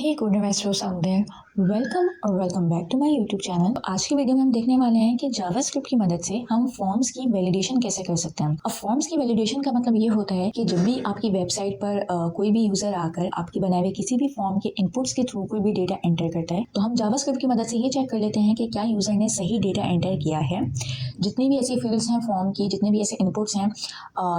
Hey good investors out there, welcome और welcome back to my YouTube channel. आज की video में हम देखने वाले हैं कि जावास्क्रिप्ट की मदद से हम फॉर्म्स की वैलिडेशन कैसे कर सकते हैं। अब फॉर्म्स की वैलिडेशन का मतलब ये होता है कि जब भी आपकी वेबसाइट पर कोई भी यूजर आकर आपकी बनाए हुए किसी भी फॉर्म के इनपुट्स के थ्रू कोई भी डेटा एंटर करता है, तो हम जावास्क्रिप्ट की मदद से ये चेक कर लेते हैं कि क्या यूजर ने सही डेटा एंटर किया है। जितनी भी ऐसी फील्ड्स हैं फॉर्म की, जितने भी ऐसे इनपुट्स हैं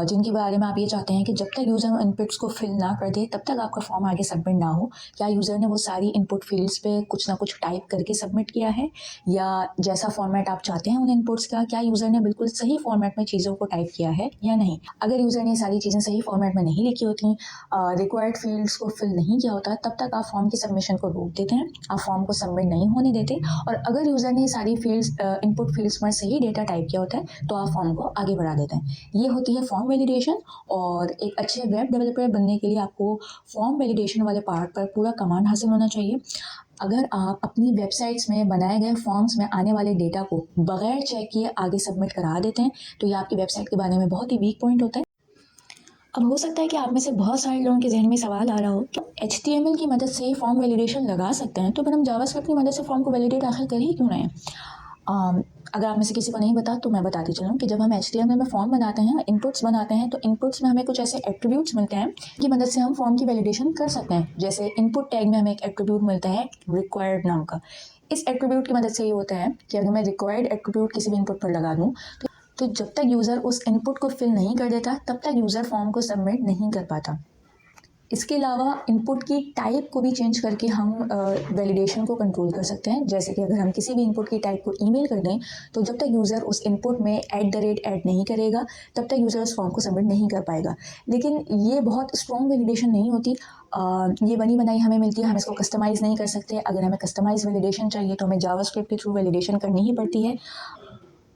जिनके बारे में आप ये चाहते हैं कि जब तक यूजर इनपुट्स को फिल ना कर दे तब तक आपका फॉर्म आगे सबमिट ना हो, क्या यूजर ने वो सारी इनपुट फील्ड्स पे कुछ ना कुछ टाइप करके सबमिट किया है, या जैसा फॉर्मेट आप चाहते हैं उन इनपुट्स का, क्या यूजर ने बिल्कुल सही फॉर्मेट में चीज़ों को टाइप किया है या नहीं। अगर यूजर ने सारी चीज़ें सही फॉर्मेट में नहीं लिखी होती, रिक्वायर्ड फील्ड्स को फिल नहीं किया होता, तब तक आप फॉर्म की सबमिशन को रोक देते हैं, आप फॉर्म को सबमिट नहीं होने देते। और अगर यूजर ने सारी फील्ड्स इनपुट फील्ड्स में सही डेटा टाइप किया होता है तो आप फॉर्म को आगे बढ़ा देते हैं। ये होती है फॉर्म वैलिडेशन। और एक अच्छे वेब डेवलपर बनने के लिए आपको फॉर्म वैलिडेशन वाले पार्ट पर पूरा कमांड हासिल होना चाहिए। अगर आप अपनी वेबसाइट्स में बनाए गए फॉर्म्स में आने वाले डेटा को बगैर चेक किए आगे सबमिट करा देते हैं तो ये आपकी वेबसाइट के बारे में बहुत ही वीक पॉइंट होता है। अब हो सकता है कि आप में से बहुत सारे लोगों के जहन में सवाल आ रहा हो कि HTML की मदद से फॉर्म वैलिडेशन लगा सकते हैं, तो फिर हम जावास्क्रिप्ट की मदद से फॉर्म को वैलिडेट आखिर कर ही क्यों रहे हैं। अगर आप में से किसी को नहीं पता तो मैं बताती चलूँ कि जब हम HTML में फॉर्म बनाते हैं, इनपुट्स बनाते हैं, तो इनपुट्स में हमें कुछ ऐसे एट्रीब्यूट्स मिलते हैं की मदद से हम फॉर्म की वैलिडेशन कर सकते हैं। जैसे इनपुट टैग में हमें एक एट्रीब्यूट मिलता है रिक्वायर्ड नाम का। इस एट्रीब्यूट की मदद से ये होता है कि अगर मैं रिक्वायर्ड एट्रीब्यूट किसी भी इनपुट पर लगा दूँ तो जब तक यूज़र उस इनपुट को फिल नहीं कर देता तब तक यूज़र फॉर्म को सबमिट नहीं कर पाता। इसके अलावा इनपुट की टाइप को भी चेंज करके हम वैलिडेशन को कंट्रोल कर सकते हैं। जैसे कि अगर हम किसी भी इनपुट की टाइप को ईमेल कर दें तो जब तक यूज़र उस इनपुट में @ ऐड नहीं करेगा तब तक यूज़र उस फॉर्म को सबमिट नहीं कर पाएगा। लेकिन ये बहुत स्ट्रॉन्ग वैलिडेशन नहीं होती। ये बनी बनाई हमें मिलती है, हम इसको कस्टमाइज़ नहीं कर सकते। अगर हमें कस्टमाइज़ वैलिडेशन चाहिए तो हमें जावास्क्रिप्ट के थ्रू वैलिडेशन करनी ही पड़ती है।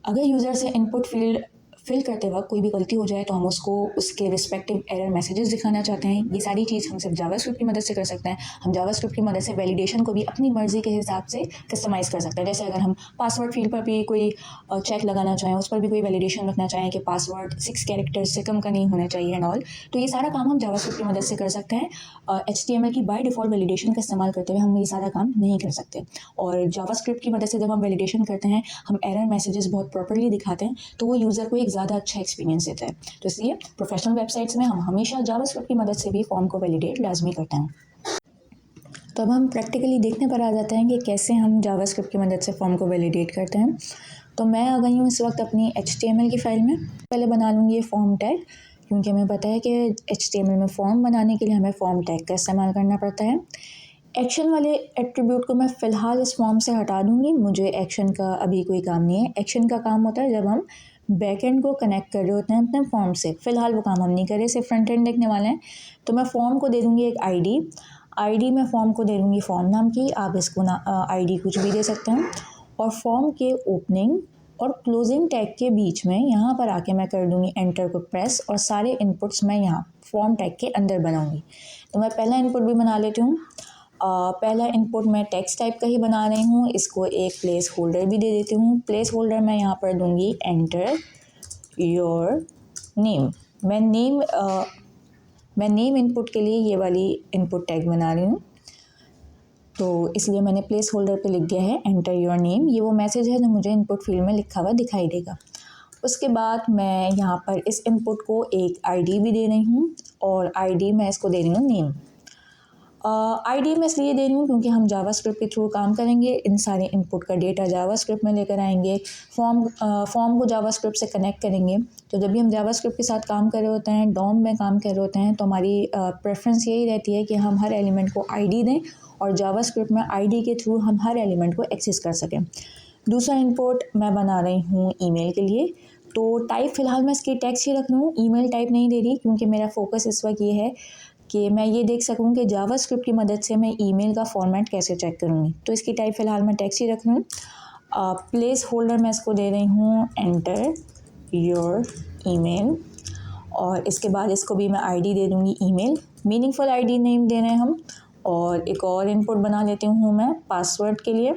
अगर यूज़र से इनपुट फील्ड फिल करते वक्त कोई भी गलती हो जाए तो हम उसको उसके रिस्पेक्टिव एरर मैसेजेस दिखाना चाहते हैं। ये सारी चीज़ हम सिर्फ जावास्क्रिप्ट की मदद से कर सकते हैं। हम जावास्क्रिप्ट की मदद से वैलिडेशन को भी अपनी मर्जी के हिसाब से कस्टमाइज़ कर सकते हैं। जैसे अगर हम पासवर्ड फील्ड पर भी कोई चेक लगाना चाहें, उस पर भी कोई वैलिडेशन रखना चाहें कि पासवर्ड 6 कैरेक्टर्स से कम का नहीं होना चाहिए एंड ऑल, तो ये सारा काम हम जावास्क्रिप्ट की मदद से कर सकते हैं। HTML की बाय डिफ़ॉल्ट वैलिडेशन का इस्तेमाल करते हुए हम ये सारा काम नहीं कर सकते। और जावास्क्रिप्ट की मदद से जब हम वैलिडेशन करते हैं, हम एरर मैसेजेस बहुत प्रॉपर्ली दिखाते हैं, तो वो यूज़र को एक ज़्यादा अच्छा एक्सपीरियंस देता है। तो इसलिए प्रोफेशनल वेबसाइट्स में हम हमेशा जावास्क्रिप्ट की मदद से भी फॉर्म को वैलिडेट लाजमी करते हैं। तो अब हम प्रैक्टिकली देखने पर आ जाते हैं कि कैसे हम जावास्क्रिप्ट की मदद से फॉर्म को वैलिडेट करते हैं। तो मैं आ गई हूँ इस वक्त अपनी HTML की फ़ाइल में। पहले बना लूँगी ये फॉर्म टैग, क्योंकि हमें पता है कि HTML में फॉर्म बनाने के लिए हमें फॉर्म टैग का इस्तेमाल करना पड़ता है। एक्शन वाले एट्रीब्यूट को मैं फ़िलहाल इस फॉर्म से हटा दूँगी, मुझे एक्शन का अभी कोई काम नहीं है। एक्शन का काम होता है जब हम बैकएंड को कनेक्ट कर रहे होते हैं अपने फॉर्म से। फ़िलहाल वो काम हम नहीं कर रहे, सिर्फ फ्रंट एंड देखने वाले हैं। तो मैं फॉर्म को दे दूँगी एक ID मैं फॉर्म को दे दूँगी फॉर्म नाम की। आप इसको ID कुछ भी दे सकते हैं। और फॉर्म के ओपनिंग और क्लोजिंग टैग के बीच में यहाँ पर आके मैं कर दूँगी एंटर को प्रेस, और सारे इनपुट्स मैं यहाँ फॉर्म टैग के अंदर बनाऊँगी। तो मैं पहला इनपुट भी बना लेती हूँ। पहला इनपुट मैं टेक्स्ट टाइप का ही बना रही हूँ, इसको एक प्लेस होल्डर भी दे देती हूँ। प्लेस होल्डर मैं यहाँ पर दूँगी एंटर योर नेम। मैं नेम इनपुट के लिए ये वाली इनपुट टैग बना रही हूँ, तो इसलिए मैंने प्लेस होल्डर पे लिख दिया है एंटर योर नेम। ये वो मैसेज है जो मुझे इनपुट फील्ड में लिखा हुआ दिखाई देगा। उसके बाद मैं यहाँ पर इस इनपुट को एक ID भी दे रही हूँ, और ID मैं इसको दे रही हूँ नेम। ID मैं इसलिए दे रही हूँ क्योंकि हम जावास्क्रिप्ट के थ्रू काम करेंगे, इन सारे इनपुट का डेटा जावास्क्रिप्ट में लेकर आएंगे, फॉर्म को जावास्क्रिप्ट से कनेक्ट करेंगे। तो जब भी हम जावास्क्रिप्ट के साथ काम कर रहे होते हैं, DOM में काम कर रहे होते हैं, तो हमारी प्रेफरेंस यही रहती है कि हम हर एलिमेंट को ID दें और जावास्क्रिप्ट में ID के थ्रू हम हर एलिमेंट को एक्सेस कर सकें। दूसरा इनपुट मैं बना रही हूँ ईमेल के लिए। तो टाइप फ़िलहाल मैं इसकी टेक्स्ट ही रख रही हूँ, ईमेल टाइप नहीं दे रही, क्योंकि मेरा फोकस इस वक्त ये है कि मैं ये देख सकूँ कि जावास्क्रिप्ट की मदद से मैं ईमेल का फॉर्मेट कैसे चेक करूँगी। तो इसकी टाइप फ़िलहाल मैं टेक्स्ट ही रख रही हूँ। प्लेस होल्डर मैं इसको दे रही हूँ एंटर योर ईमेल, और इसके बाद इसको भी मैं ID दे दूँगी ईमेल। मीनिंगफुल ID नेम दे रहे हैं हम। और एक और इनपुट बना लेती हूँ मैं पासवर्ड के लिए,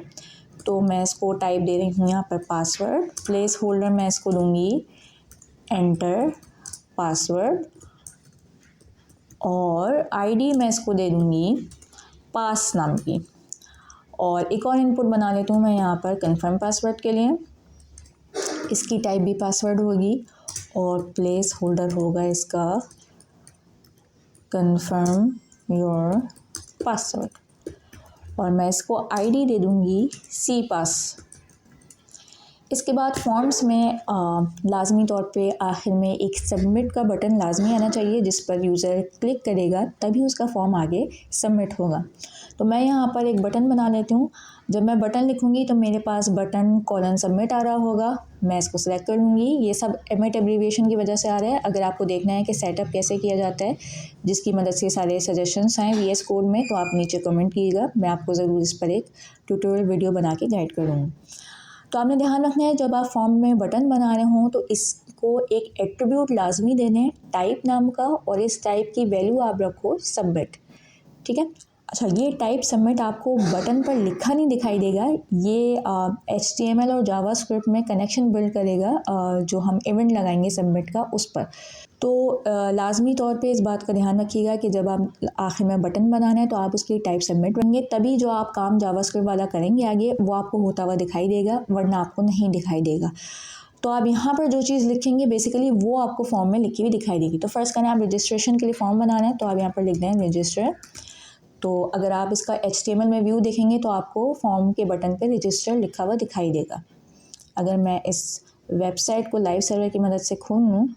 तो मैं इसको टाइप दे रही हूँ यहाँ पर पासवर्ड। प्लेस होल्डर मैं इसको दूँगी एंटर पासवर्ड, और ID मैं इसको दे दूँगी पास नाम की। और एक और इनपुट बना लेती हूँ मैं यहाँ पर कंफर्म पासवर्ड के लिए। इसकी टाइप भी पासवर्ड होगी और प्लेस होल्डर होगा इसका कंफर्म योर पासवर्ड। और मैं इसको आईडी दे दूँगी सी पास। इसके बाद फॉर्म्स में लाजमी तौर पे आखिर में एक सबमिट का बटन लाजमी आना चाहिए, जिस पर यूज़र क्लिक करेगा तभी उसका फॉर्म आगे सबमिट होगा। तो मैं यहाँ पर एक बटन बना लेती हूँ। जब मैं बटन लिखूँगी तो मेरे पास बटन कॉलन सबमिट आ रहा होगा। मैं इसको सिलेक्ट कर लूँगी। ये सब एमिट एब्रीविएशन की वजह से आ रहा है। अगर आपको देखना है कि सेटअप कैसे किया जाता है, जिसकी मदद से सारे सजेशंस आएँ VS कोड में, तो आप नीचे कमेंट कीजिएगा। मैं आपको ज़रूर इस पर एक ट्यूटोरियल वीडियो बना के गाइड करूँगी। तो आपने ध्यान रखना है, जब आप फॉर्म में बटन बना रहे हों तो इसको एक एट्रीब्यूट लाजमी देने टाइप नाम का, और इस टाइप की वैल्यू आप रखो सबमिट। ठीक है। अच्छा, ये टाइप सबमिट आपको बटन पर लिखा नहीं दिखाई देगा। ये HTML और जावास्क्रिप्ट में कनेक्शन बिल्ड करेगा जो हम इवेंट लगाएंगे सबमिट का उस पर। तो लाजमी तौर पे इस बात का ध्यान रखिएगा कि जब आप आखिर में बटन बनाना है तो आप उसकी टाइप सबमिट करेंगे, तभी जो आप काम जावास्क्रिप्ट वाला करेंगे आगे वो आपको होता हुआ दिखाई देगा, वरना आपको नहीं दिखाई देगा। तो आप यहाँ पर जो चीज़ लिखेंगे बेसिकली वो आपको फॉर्म में लिखी हुई दिखाई देगी। तो फर्स्ट करें, आप रजिस्ट्रेशन के लिए फॉर्म बनाना है तो आप यहाँ पर लिख दें रजिस्टर। तो अगर आप इसका HTML में व्यू देखेंगे तो आपको फॉर्म के बटन पर रजिस्टर लिखा हुआ दिखाई देगा। अगर मैं इस वेबसाइट को लाइव सर्वर की मदद से खोल लूँ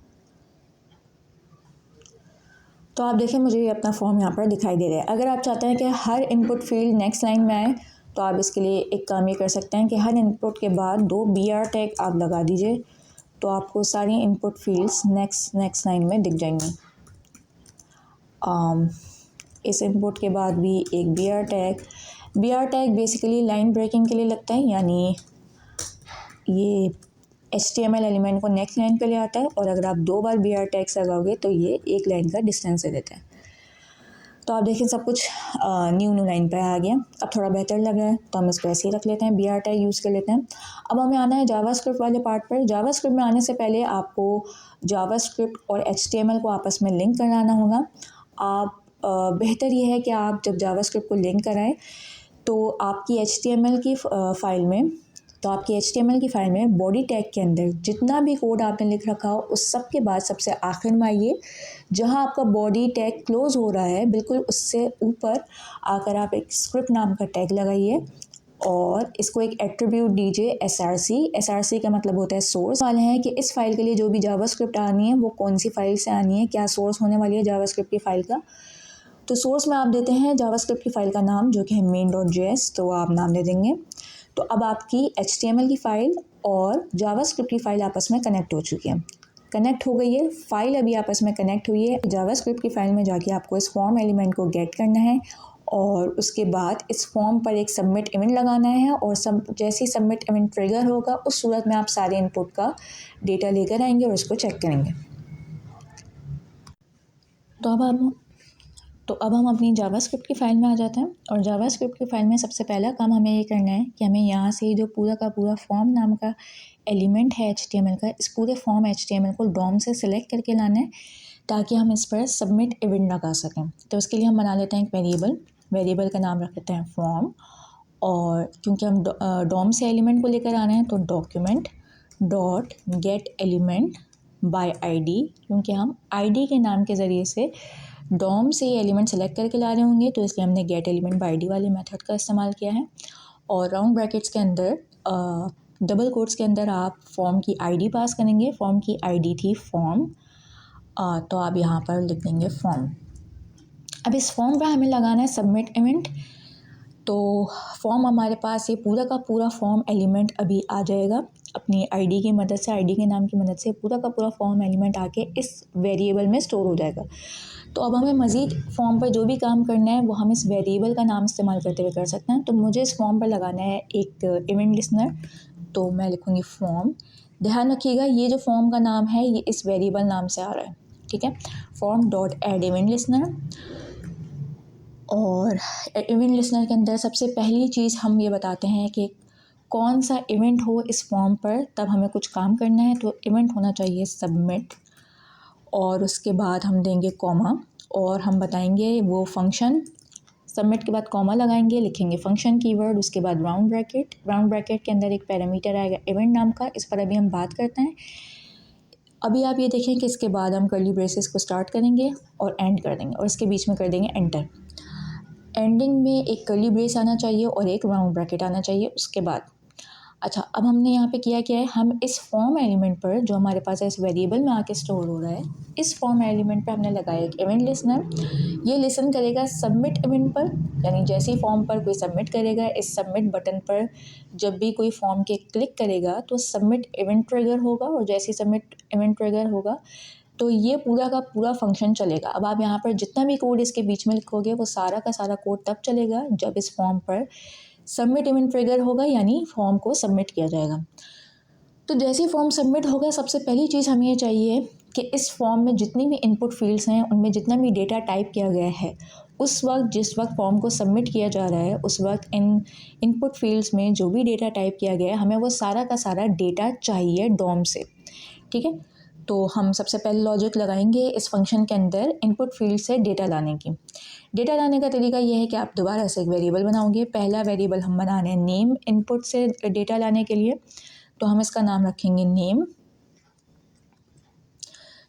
तो आप देखें मुझे अपना फॉर्म यहाँ पर दिखाई दे रहा है। अगर आप चाहते हैं कि हर इनपुट फील्ड नेक्स्ट लाइन में आए तो आप इसके लिए एक काम ये कर सकते हैं कि हर इनपुट के बाद 2 BR टैग आप लगा दीजिए, तो आपको सारी इनपुट फील्ड्स नेक्स्ट लाइन में दिख जाएंगी। इस इनपुट के बाद भी एक BR tag basically line breaking के लिए लगता है, यानी ये HTML एलिमेंट को नेक्स्ट लाइन पे ले आता है, और अगर आप 2 बार BR टैग्स लगाओगे तो ये एक लाइन का डिस्टेंस दे देता है। तो आप देखें सब कुछ न्यू लाइन पे आ गया। अब थोड़ा बेहतर लग रहा है तो हम इसको ऐसे ही रख लेते हैं, BR टैग यूज़ कर लेते हैं। अब हमें आना है जावास्क्रिप्ट वाले पार्ट पर। जावास्क्रिप्ट में आने से पहले आपको जावास्क्रिप्ट और HTML को आपस में लिंक कराना होगा। आप बेहतर ये है कि आप जब जावास्क्रिप्ट को लिंक कराएं तो आपकी HTML की फाइल में बॉडी टैग के अंदर जितना भी कोड आपने लिख रखा हो उस सब के बाद सबसे आखिर में आइए, जहां आपका बॉडी टैग क्लोज हो रहा है बिल्कुल उससे ऊपर आकर आप एक स्क्रिप्ट नाम का टैग लगाइए और इसको एक एट्रीब्यूट दीजिए SRC का मतलब होता है सोर्स। वाले हैं कि इस फाइल के लिए जो भी जावास्क्रिप्ट आनी है वो कौन सी फाइल से आनी है, क्या सोर्स होने वाली है जावास्क्रिप्ट की फ़ाइल का। तो सोर्स में आप देते हैं जावास्क्रिप्ट की फ़ाइल का नाम जो कि है main.js, तो आप नाम दे देंगे। तो अब आपकी HTML की फ़ाइल और जावास्क्रिप्ट की फ़ाइल आपस में कनेक्ट हो चुकी है, कनेक्ट हो गई है। फ़ाइल अभी आपस में कनेक्ट हुई है। जावास्क्रिप्ट की फ़ाइल में जाके आपको इस फॉर्म एलिमेंट को गेट करना है और उसके बाद इस फॉर्म पर एक सबमिट इवेंट लगाना है, और जैसे ही सबमिट इवेंट ट्रिगर होगा उस सूरत में आप सारे इनपुट का डेटा लेकर आएंगे और उसको चेक करेंगे। तो अब हम अपनी जावास्क्रिप्ट की फ़ाइल में आ जाते हैं, और जावास्क्रिप्ट की फ़ाइल में सबसे पहला काम हमें ये करना है कि हमें यहाँ से जो पूरा का पूरा फॉर्म नाम का एलिमेंट है HTML का, इस पूरे फॉर्म HTML को DOM से सिलेक्ट करके लाना है ताकि हम इस पर सबमिट इवेंट लगा सकें। तो उसके लिए हम बना लेते हैं एक वेरिएबल का नाम रख लेते हैं फॉर्म, और क्योंकि हम DOM से एलिमेंट को लेकर आ रहे हैं तो document dot get element bye ID, क्योंकि हम ID के नाम के ज़रिए से DOM से ये एलिमेंट सेलेक्ट करके ला रहे होंगे, तो इसलिए हमने गेट एलिमेंट बाय ID वाले मेथड का इस्तेमाल किया है। और राउंड ब्रैकेट्स के अंदर डबल कोट्स के अंदर आप फॉर्म की ID पास करेंगे। फॉर्म की ID थी फॉर्म, तो आप यहाँ पर लिख देंगे फॉर्म। अब इस फॉर्म पर हमें लगाना है सबमिट इवेंट। तो फॉर्म हमारे पास ये पूरा का पूरा फॉर्म एलिमेंट अभी आ जाएगा अपनी ID की मदद से, ID के नाम की मदद से पूरा का पूरा फॉर्म एलिमेंट आके इस वेरिएबल में स्टोर हो जाएगा। तो अब हमें मज़ीद फॉर्म पर जो भी काम करना है वो हम इस वेरिएबल का नाम इस्तेमाल करते हुए कर सकते हैं। तो मुझे इस फॉर्म पर लगाना है एक इवेंट लिसनर, तो मैं लिखूँगी फॉर्म। ध्यान रखिएगा ये जो फॉर्म का नाम है ये इस वेरिएबल नाम से आ रहा है, ठीक है, form dot add event listener. और इवेंट लिसनर के अंदर सबसे पहली चीज़ हम ये बताते हैं कि कौन सा इवेंट हो इस फॉर्म पर, तब हमें कुछ काम करना है। तो इवेंट होना चाहिए सबमिट, और उसके बाद हम देंगे कॉमा और हम बताएंगे वो फंक्शन सबमिट के बाद कॉमा लगाएंगे, लिखेंगे फंक्शन कीवर्ड, उसके बाद राउंड ब्रैकेट के अंदर एक पैरामीटर आएगा इवेंट नाम का, इस पर अभी हम बात करते हैं। अभी आप ये देखें कि इसके बाद हम कर्ली ब्रेसेस को स्टार्ट करेंगे और एंड कर देंगे और इसके बीच में कर देंगे एंटर। एंडिंग में एक कर्ली ब्रेस आना चाहिए और एक राउंड ब्रैकेट आना चाहिए उसके बाद। अच्छा, अब हमने यहाँ पे किया क्या है, हम इस फॉर्म एलिमेंट पर जो हमारे पास इस वेरिएबल में आके स्टोर हो रहा है, इस फॉर्म एलिमेंट पे हमने लगाया एक इवेंट लिसनर। ये लिसन करेगा सबमिट इवेंट पर, यानी जैसे ही फॉर्म पर कोई सबमिट करेगा, इस सबमिट बटन पर जब भी कोई फॉर्म के क्लिक करेगा तो सबमिट इवेंट ट्रिगर होगा, और जैसे ही सबमिट इवेंट ट्रिगर होगा तो ये पूरा का पूरा फंक्शन चलेगा। अब आप यहाँ पर जितना भी कोड इसके बीच में लिखोगे वो सारा का सारा कोड तब चलेगा जब इस फॉर्म पर सबमिट इवेंट ट्रिगर होगा, यानी फॉर्म को सबमिट किया जाएगा। तो जैसे ही फॉर्म सबमिट होगा, सबसे पहली चीज़ हमें ये चाहिए कि इस फॉर्म में जितनी भी इनपुट फील्ड्स हैं उनमें जितना भी डेटा टाइप किया गया है, उस वक्त जिस वक्त फॉर्म को सबमिट किया जा रहा है उस वक्त इन इनपुट फील्ड्स में जो भी डेटा टाइप किया गया है हमें वो सारा का सारा डेटा चाहिए डॉम से। ठीक है, तो हम सबसे पहले लॉजिक लगाएंगे इस फंक्शन के अंदर इनपुट फील्ड से डेटा लाने की। डेटा लाने का तरीका यह है कि आप दोबारा से एक वेरिएबल बनाओगे। पहला वेरिएबल हम बना रहे हैं नेम, इनपुट से डेटा लाने के लिए, तो हम इसका नाम रखेंगे नेम।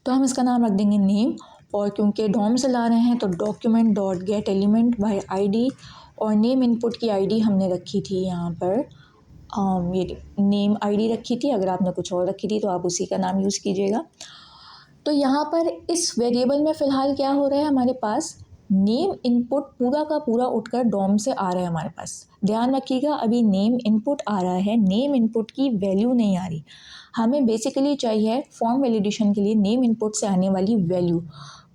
रख देंगे नेम, और क्योंकि डॉम से ला रहे हैं तो document dot get element by ID, और नेम इनपुट की आईडी हमने रखी थी यहाँ पर ये नेम आईडी रखी थी। अगर आपने कुछ और रखी थी तो आप उसी का नाम यूज़ कीजिएगा। तो यहाँ पर इस वेरिएबल में फ़िलहाल क्या हो रहा है, हमारे पास नेम इनपुट पूरा का पूरा उठकर डॉम से आ रहा है हमारे पास। ध्यान रखिएगा, अभी नेम इनपुट आ रहा है, नेम इनपुट की वैल्यू नहीं आ रही। हमें बेसिकली चाहिए फॉर्म वैलिडेशन के लिए नेम इनपुट से आने वाली वैल्यू।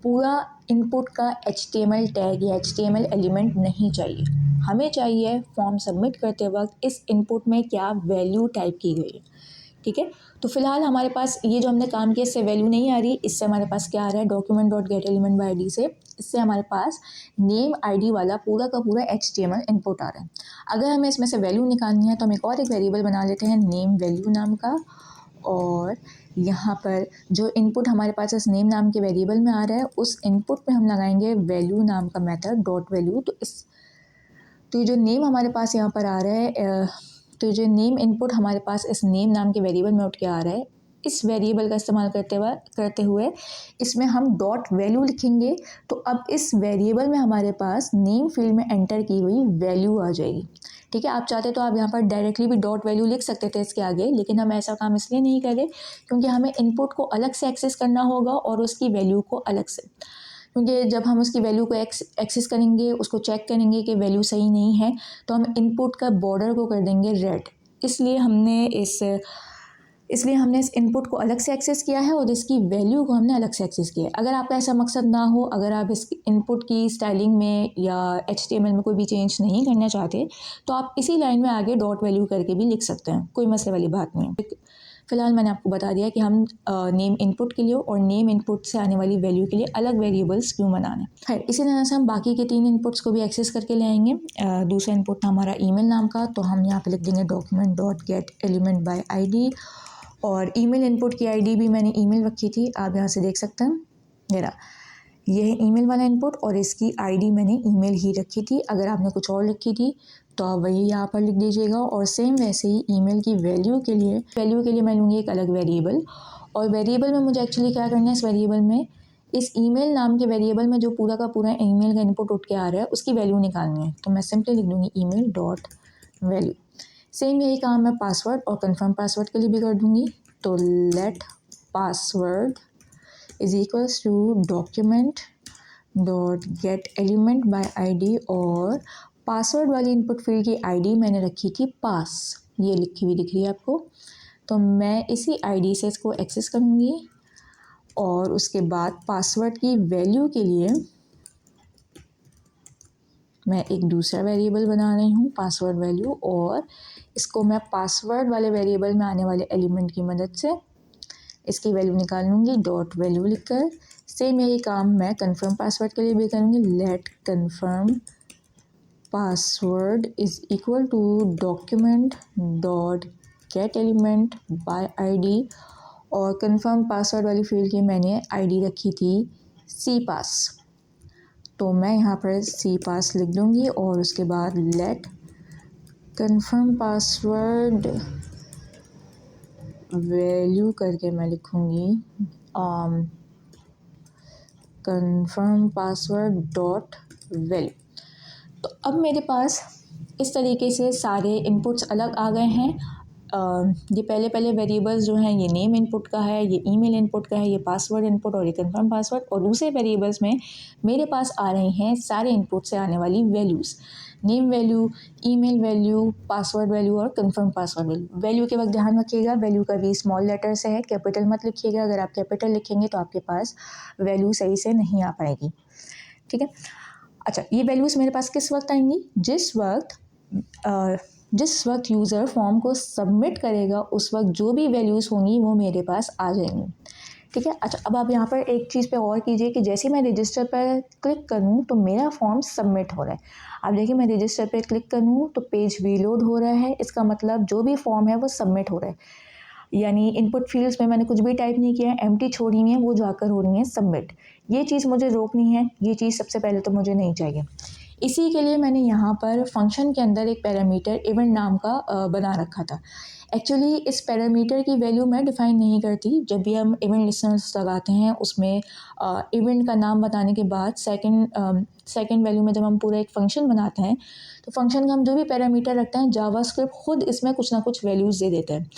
पूरा इनपुट का HTML टैग या HTML एलिमेंट नहीं चाहिए, हमें चाहिए फॉर्म सबमिट करते वक्त इस इनपुट में क्या वैल्यू टाइप की गई है। ठीक है, तो फिलहाल हमारे पास ये जो हमने काम किया इससे वैल्यू नहीं आ रही। इससे हमारे पास क्या आ रहा है, document dot get element by ID से, इससे हमारे पास नेम आईडी वाला पूरा का पूरा HTML इनपुट आ रहा है। अगर हमें इसमें से वैल्यू निकालनी है तो हम एक और एक वेरिएबल बना लेते हैं नेम वैल्यू नाम का, और यहाँ पर जो इनपुट हमारे पास इस नेम नाम के वेरिएबल में आ रहा है उस इनपुट पे हम लगाएंगे वैल्यू नाम का मेथड डॉट वैल्यू। तो ये जो नेम हमारे पास यहाँ पर आ रहा है, तो जो नेम इनपुट हमारे पास इस नेम नाम के वेरिएबल में उठ के आ रहा है, इस वेरिएबल का इस्तेमाल करते हुए इसमें हम डॉट वैल्यू लिखेंगे। तो अब इस वेरिएबल में हमारे पास नेम फील्ड में एंटर की हुई वैल्यू आ जाएगी। ठीक है, आप चाहते तो आप यहाँ पर डायरेक्टली भी डॉट वैल्यू लिख सकते थे इसके आगे, लेकिन हम ऐसा काम इसलिए नहीं करें क्योंकि हमें इनपुट को अलग से एक्सेस करना होगा और उसकी वैल्यू को अलग से, क्योंकि जब हम उसकी वैल्यू को एक्सेस करेंगे, उसको चेक करेंगे कि वैल्यू सही नहीं है, तो हम इनपुट का बॉर्डर को कर देंगे रेड। इसलिए हमने इस इनपुट को अलग से एक्सेस किया है और इसकी वैल्यू को हमने अलग से एक्सेस किया है। अगर आपका ऐसा मकसद ना हो, अगर आप इस इनपुट की स्टाइलिंग में या HTML में कोई भी चेंज नहीं करना चाहते, तो आप इसी लाइन में आगे डॉट वैल्यू करके भी लिख सकते हैं, कोई मसले वाली बात नहीं है। फ़िलहाल मैंने आपको बता दिया कि हम नेम इनपुट के लिए और नेम इनपुट से आने वाली वैल्यू के लिए अलग वेरिएबल्स क्यों बनाना है। खैर, इसी तरह से हम बाकी के 3 इनपुट्स को भी एक्सेस करके ले आएंगे। दूसरा इनपुट था हमारा ईमेल नाम का, तो हम यहाँ पे लिख देंगे document dot get element by ID, और ईमेल इनपुट की आईडी भी मैंने ईमेल रखी थी, आप यहाँ से देख सकते हैं। मेरा ये है ईमेल वाला इनपुट और इसकी आईडी मैंने ईमेल ही रखी थी। अगर आपने कुछ और लिखी थी तो आप वही यहाँ पर लिख दीजिएगा। और सेम वैसे ही ईमेल की वैल्यू के लिए मैं लूँगी एक अलग वेरिएबल, और वेरिएबल में मुझे एक्चुअली क्या करना है, इस वेरिएबल में इस ईमेल नाम के वेरिएबल में जो पूरा का पूरा ईमेल का इनपुट उठ के आ रहा है उसकी वैल्यू निकालनी है। तो मैं सिंपली लिख दूँगी ईमेल डॉट वैल्यू। सेम यही काम मैं पासवर्ड और कन्फर्म पासवर्ड के लिए भी कर दूँगी। तो let password is equals to document dot get element by ID, और पासवर्ड वाली इनपुट फील्ड की आईडी मैंने रखी थी पास, ये लिखी हुई दिख रही है आपको। तो मैं इसी आईडी से इसको एक्सेस करूँगी, और उसके बाद पासवर्ड की वैल्यू के लिए मैं एक दूसरा वेरिएबल बना रही हूँ पासवर्ड वैल्यू, और इसको मैं पासवर्ड वाले वेरिएबल में आने वाले एलिमेंट की मदद से इसकी वैल्यू निकाल लूँगी डॉट वैल्यू लिखकर। सेम यही काम मैं कन्फर्म पासवर्ड के लिए भी करूँगी। Let confirm password is equal to document dot get element by ID, और कन्फर्म पासवर्ड वाली फील्ड की मैंने आईडी रखी थी सी पास। तो मैं यहाँ पर सी पास लिख दूँगी और उसके बाद लेट कन्फर्म पासवर्ड वैल्यू करके मैं लिखूँगी कन्फर्म पासवर्ड डॉट वैल्यू। तो अब मेरे पास इस तरीके से सारे इनपुट्स अलग आ गए हैं। ये पहले पहले वेरिएबल्स जो हैं, ये नेम इनपुट का है, ये ईमेल इनपुट का है, ये पासवर्ड इनपुट और ये कंफर्म पासवर्ड, और दूसरे वेरिएबल्स में मेरे पास आ रही हैं सारे इनपुट से आने वाली values, name value, email value, password value और कंफर्म पासवर्ड वैल्यू। वैल्यू के वक्त ध्यान रखिएगा, वैल्यू का वी स्मॉल लेटर से है, कैपिटल मत लिखिएगा। अगर आप कैपिटल लिखेंगे तो आपके पास वैल्यू सही से नहीं आ पाएगी, ठीक है। अच्छा, ये वैल्यूज़ मेरे पास किस वक्त आएंगी? जिस वक्त यूज़र फॉर्म को सबमिट करेगा उस वक्त जो भी वैल्यूज़ होंगी वो मेरे पास आ जाएंगी, ठीक है। अच्छा, अब आप यहाँ पर एक चीज़ पे और कीजिए कि जैसे मैं रजिस्टर पर क्लिक करूँ तो मेरा फॉर्म सबमिट हो रहा है। आप देखिए, मैं रजिस्टर पर क्लिक करूँ तो पेज रीलोड हो रहा है। इसका मतलब जो भी फॉर्म है वो सबमिट हो रहा है, यानी इनपुट फील्ड्स में मैंने कुछ भी टाइप नहीं किया है, एम्प्टी छोड़ी हुई है, वो जाकर हो रही हैं सबमिट। ये चीज़ मुझे रोकनी है, ये चीज़ सबसे पहले तो मुझे नहीं चाहिए। इसी के लिए मैंने यहाँ पर फंक्शन के अंदर एक पैरामीटर इवेंट नाम का बना रखा था। एक्चुअली इस पैरामीटर की वैल्यू मैं डिफ़ाइन नहीं करती। जब भी हम इवेंट लिस्टनर्स लगाते हैं उसमें इवेंट का नाम बताने के बाद सेकंड वैल्यू में जब हम पूरा एक फ़ंक्शन बनाते हैं तो फ़ंक्शन का हम जो भी पैरामीटर रखते हैं, जावास्क्रिप्ट खुद इसमें कुछ ना कुछ वैल्यूज़ दे देते हैं।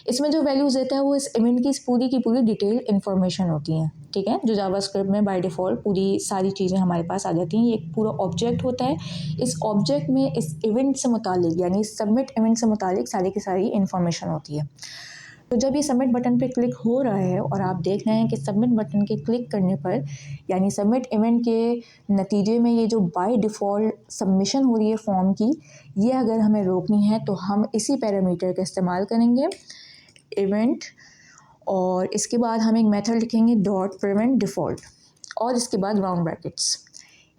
इसमें जो वैल्यूज़ देता है वो इस इवेंट की पूरी डिटेल इन्फॉर्मेशन होती हैं, ठीक है, जो जावास्क्रिप्ट में बाय डिफ़ॉल्ट पूरी सारी चीज़ें हमारे पास आ जाती हैं। ये एक पूरा ऑब्जेक्ट होता है। इस ऑब्जेक्ट में इस इवेंट से मुतालिक, यानी सबमिट इवेंट से मुतालिक सारी की सारी इन्फॉर्मेशन होती है। तो जब ये सबमिट बटन पे क्लिक हो रहा है और आप देख रहे हैं कि सबमिट बटन के क्लिक करने पर, यानी सबमिट इवेंट के नतीजे में ये जो बाय डिफ़ॉल्ट सबमिशन हो रही है फॉर्म की, ये अगर हमें रोकनी है तो हम इसी पैरामीटर का इस्तेमाल करेंगे, इवेंट, और इसके बाद हम एक मेथड लिखेंगे डॉट प्रिवेंट डिफ़ॉल्ट और इसके बाद राउंड ब्रैकेट्स।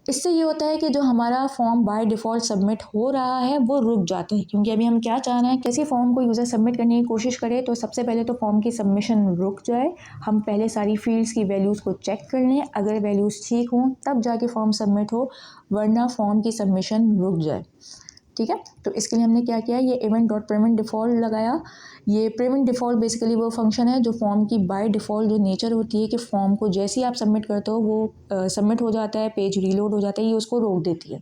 इससे ये होता है कि जो हमारा फॉर्म बाय डिफ़ॉल्ट सबमिट हो रहा है वो रुक जाता है, क्योंकि अभी हम क्या चाह रहे हैं, किसी फॉर्म को यूज़र सबमिट करने की कोशिश करे तो सबसे पहले तो फॉर्म की सबमिशन रुक जाए। हम पहले सारी फील्ड्स की वैल्यूज़ को चेक कर लें, अगर वैल्यूज़ ठीक हों तब जाके फॉर्म सबमिट हो, वरना फॉर्म की सबमिशन रुक जाए, ठीक है। तो इसके लिए हमने क्या किया, ये इवेंट डॉट पेमेंट डिफ़ॉल्ट लगाया। ये पेमेंट डिफ़ॉल्ट बेसिकली वो फंक्शन है जो फॉर्म की बाय डिफ़ॉल्ट जो नेचर होती है कि फॉर्म को जैसे ही आप सबमिट करते हो वो सबमिट हो जाता है, पेज रीलोड हो जाता है, ये उसको रोक देती है,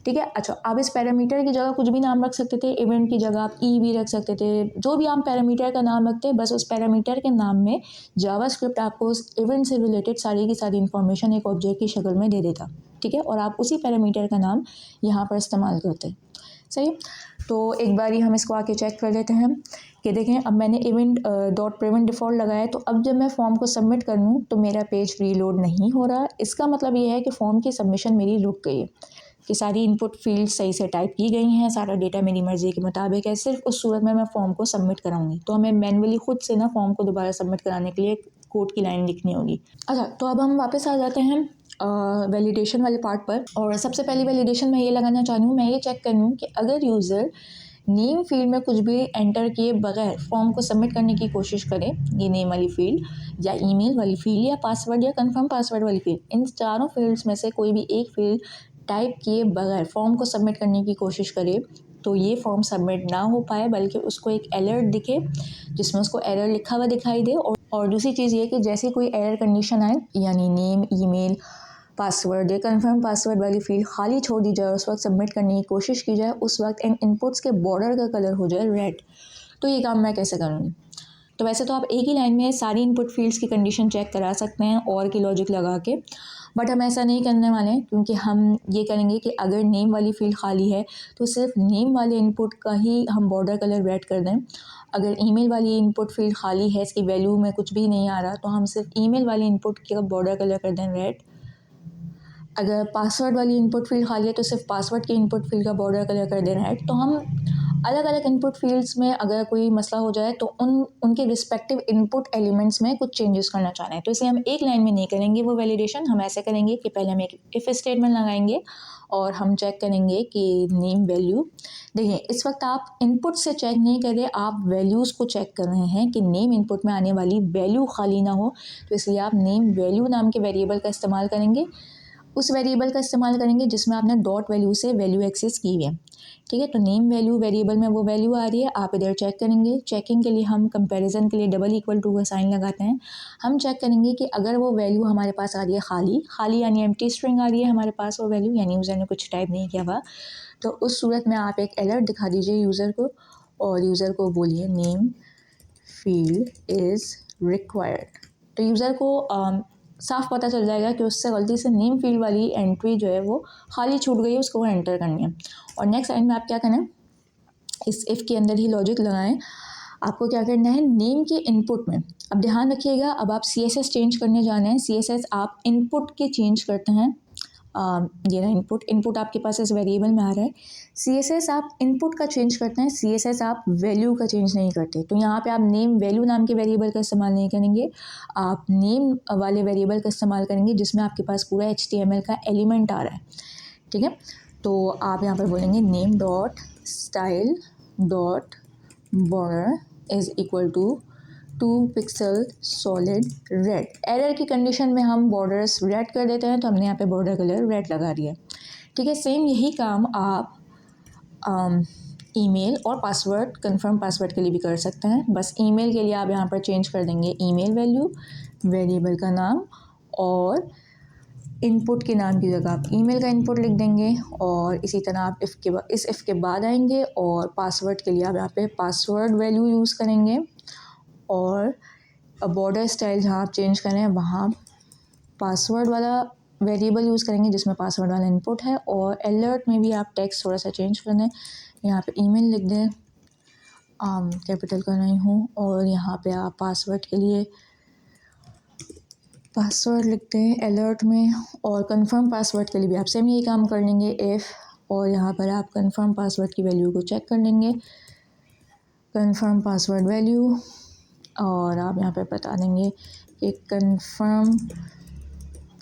ठीक है। अच्छा, आप इस पैरामीटर की जगह कुछ भी नाम रख सकते थे, इवेंट की जगह आप ई भी रख सकते थे, जो भी आप पैरामीटर का नाम रखते हैं, बस उस पैरामीटर के नाम में जावास्क्रिप्ट आपको उस इवेंट से रिलेटेड सारी की सारी इन्फॉर्मेशन एक ऑब्जेक्ट की शक्ल में दे देता, ठीक है, और आप उसी पैरामीटर का नाम यहाँ पर इस्तेमाल करते हैं, सही। तो एक बारी हम इसको आके चेक कर लेते हैं कि देखें, अब मैंने इवेंट डॉट प्रिवेंट डिफ़ॉल्ट लगाया, तो अब जब मैं फॉर्म को सबमिट करूँ तो मेरा पेज रीलोड नहीं हो रहा। इसका मतलब ये है कि फॉर्म की सबमिशन मेरी रुक गई है, कि सारी इनपुट फील्ड सही से टाइप की गई हैं, सारा डेटा मेरी मर्ज़ी के मुताबिक है, सिर्फ उस सूरत में मैं फ़ॉर्म को सबमिट कराऊंगी। तो हमें मैनुअली खुद से ना फॉर्म को दोबारा सबमिट कराने के लिए कोड की लाइन लिखनी होगी। अच्छा, तो अब हम वापस आ जाते हैं वैलिडेशन वाले पार्ट पर, और सबसे पहली वैलिडेशन मैं ये लगाना चाह रही हूँ, मैं ये चेक कर लूँ कि अगर यूज़र नेम फील्ड में कुछ भी एंटर किए बगैर फॉर्म को सबमिट करने की कोशिश करे, ये नेम वाली फील्ड या ईमेल वाली फील्ड या पासवर्ड या कंफर्म पासवर्ड वाली फील्ड, इन चारों फील्ड्स में से कोई भी एक फील्ड टाइप किए बगैर फॉर्म को सबमिट करने की कोशिश करे, तो ये फॉर्म सबमिट ना हो पाए, बल्कि उसको एक अलर्ट दिखे जिसमें उसको एरर लिखा हुआ दिखाई दे। और दूसरी चीज़ ये कि जैसे कोई एरर कंडीशन आए, यानी नेम, ईमेल, पासवर्ड या कंफर्म पासवर्ड वाली फील्ड खाली छोड़ दी जाए, उस वक्त सबमिट करने की कोशिश की जाए, उस वक्त इन इनपुट्स के बॉर्डर का कलर हो जाए रेड। तो ये काम मैं कैसे करूँगी? तो वैसे तो आप एक ही लाइन में सारी इनपुट फील्ड्स की कंडीशन चेक करा सकते हैं और की लॉजिक लगा के, बट हम ऐसा नहीं करने वाले हैं, क्योंकि हम ये करेंगे कि अगर नेम वाली फील्ड खाली है तो सिर्फ नेम वाले इनपुट का ही हम बॉर्डर कलर रेड कर दें। अगर ईमेल वाली इनपुट फील्ड खाली है, इसकी वैल्यू में कुछ भी नहीं आ रहा, तो हम सिर्फ ईमेल वाली इनपुट का बॉर्डर कलर कर दें रेड। अगर पासवर्ड वाली इनपुट फील्ड खाली है तो सिर्फ पासवर्ड की इनपुट फील्ड का बॉर्डर कलर कर देना है। तो हम अलग अलग इनपुट फील्ड्स में अगर कोई मसला हो जाए तो उनके रिस्पेक्टिव इनपुट एलिमेंट्स में कुछ चेंजेस करना चाह रहे हैं, तो इसे हम एक लाइन में नहीं करेंगे वो वैलिडेशन। हम ऐसे करेंगे कि पहले हम एक इफ़ स्टेटमेंट लगाएंगे और हम चेक करेंगे कि नेम वैल्यू, देखिए इस वक्त आप इनपुट से चेक नहीं कर रहे, आप वैल्यूज़ को चेक कर रहे हैं कि नेम इनपुट में आने वाली वैल्यू खाली ना हो, तो इसलिए आप नेम वैल्यू नाम के वेरिएबल का इस्तेमाल करेंगे। उस वेरिएबल का इस्तेमाल करेंगे जिसमें आपने डॉट वैल्यू से वैल्यू एक्सेस की हुई है। ठीक है, तो नेम वैल्यू वेरिएबल में वो वैल्यू आ रही है, आप इधर चेक करेंगे। चेकिंग के लिए हम कंपैरिजन के लिए डबल इक्वल टू का साइन लगाते हैं। हम चेक करेंगे कि अगर वो वैल्यू हमारे पास आ रही है खाली खाली यानी एम्प्टी स्ट्रिंग आ रही है हमारे पास वो वैल्यू, यानी यूज़र ने कुछ टाइप नहीं किया हुआ, तो उस सूरत में आप एक अलर्ट दिखा दीजिए यूज़र को और यूज़र को बोलिए नेम फील्ड इज़ रिक्वायर्ड। तो यूज़र को साफ पता चल जाएगा कि उससे गलती से नेम फील्ड वाली एंट्री जो है वो खाली छूट गई है, उसको वो एंटर करनी है। और नेक्स्ट लाइन में आप क्या करें, इस इफ़ के अंदर ही लॉजिक लगाएं। आपको क्या करना है, नेम के इनपुट में, अब ध्यान रखिएगा, अब आप CSS चेंज करने जाना है। CSS आप इनपुट के चेंज करते हैं। ये ना इनपुट आपके पास इस वेरिएबल में आ रहा है। CSS आप इनपुट का चेंज करते हैं, CSS आप वैल्यू का चेंज नहीं करते। तो यहाँ पे आप नेम वैल्यू नाम के वेरिएबल का इस्तेमाल नहीं करेंगे, आप नेम वाले वेरिएबल का इस्तेमाल करेंगे जिसमें आपके पास पूरा HTML का एलिमेंट आ रहा है। ठीक है, तो आप यहाँ पर बोलेंगे name dot style dot border is equal to 2 pixel solid red. Error की कंडीशन में हम बॉर्डर्स रेड कर देते हैं, तो हमने यहाँ पे बॉर्डर कलर रेड लगा दिया। ठीक है, सेम यही काम आप ईमेल और पासवर्ड, कंफर्म पासवर्ड के लिए भी कर सकते हैं। बस ईमेल के लिए आप यहाँ पर चेंज कर देंगे ईमेल वैल्यू, वेरिएबल का नाम, और इनपुट के नाम की जगह आप ईमेल का इनपुट लिख देंगे। और इसी तरह आप इस इफ़ के बाद आएंगे और पासवर्ड के लिए आप यहाँ पे पासवर्ड वैल्यू यूज़ करेंगे। और बॉर्डर स्टाइल जहाँ आप चेंज करें वहाँ पासवर्ड वाला वेरिएबल यूज़ करेंगे जिसमें पासवर्ड वाला इनपुट है। और अलर्ट में भी आप टेक्स्ट थोड़ा सा चेंज कर दें, यहाँ पे ईमेल लिख दें, कैपिटल कर रही हूँ, और यहाँ पे आप पासवर्ड के लिए पासवर्ड लिखते हैं अलर्ट में। और कंफर्म पासवर्ड के लिए भी आप सेम यही काम कर लेंगे इफ़, और यहाँ पर आप कंफर्म पासवर्ड की वैल्यू को चेक कर लेंगे, कंफर्म पासवर्ड वैल्यू, और आप यहाँ पे बता देंगे कि confirm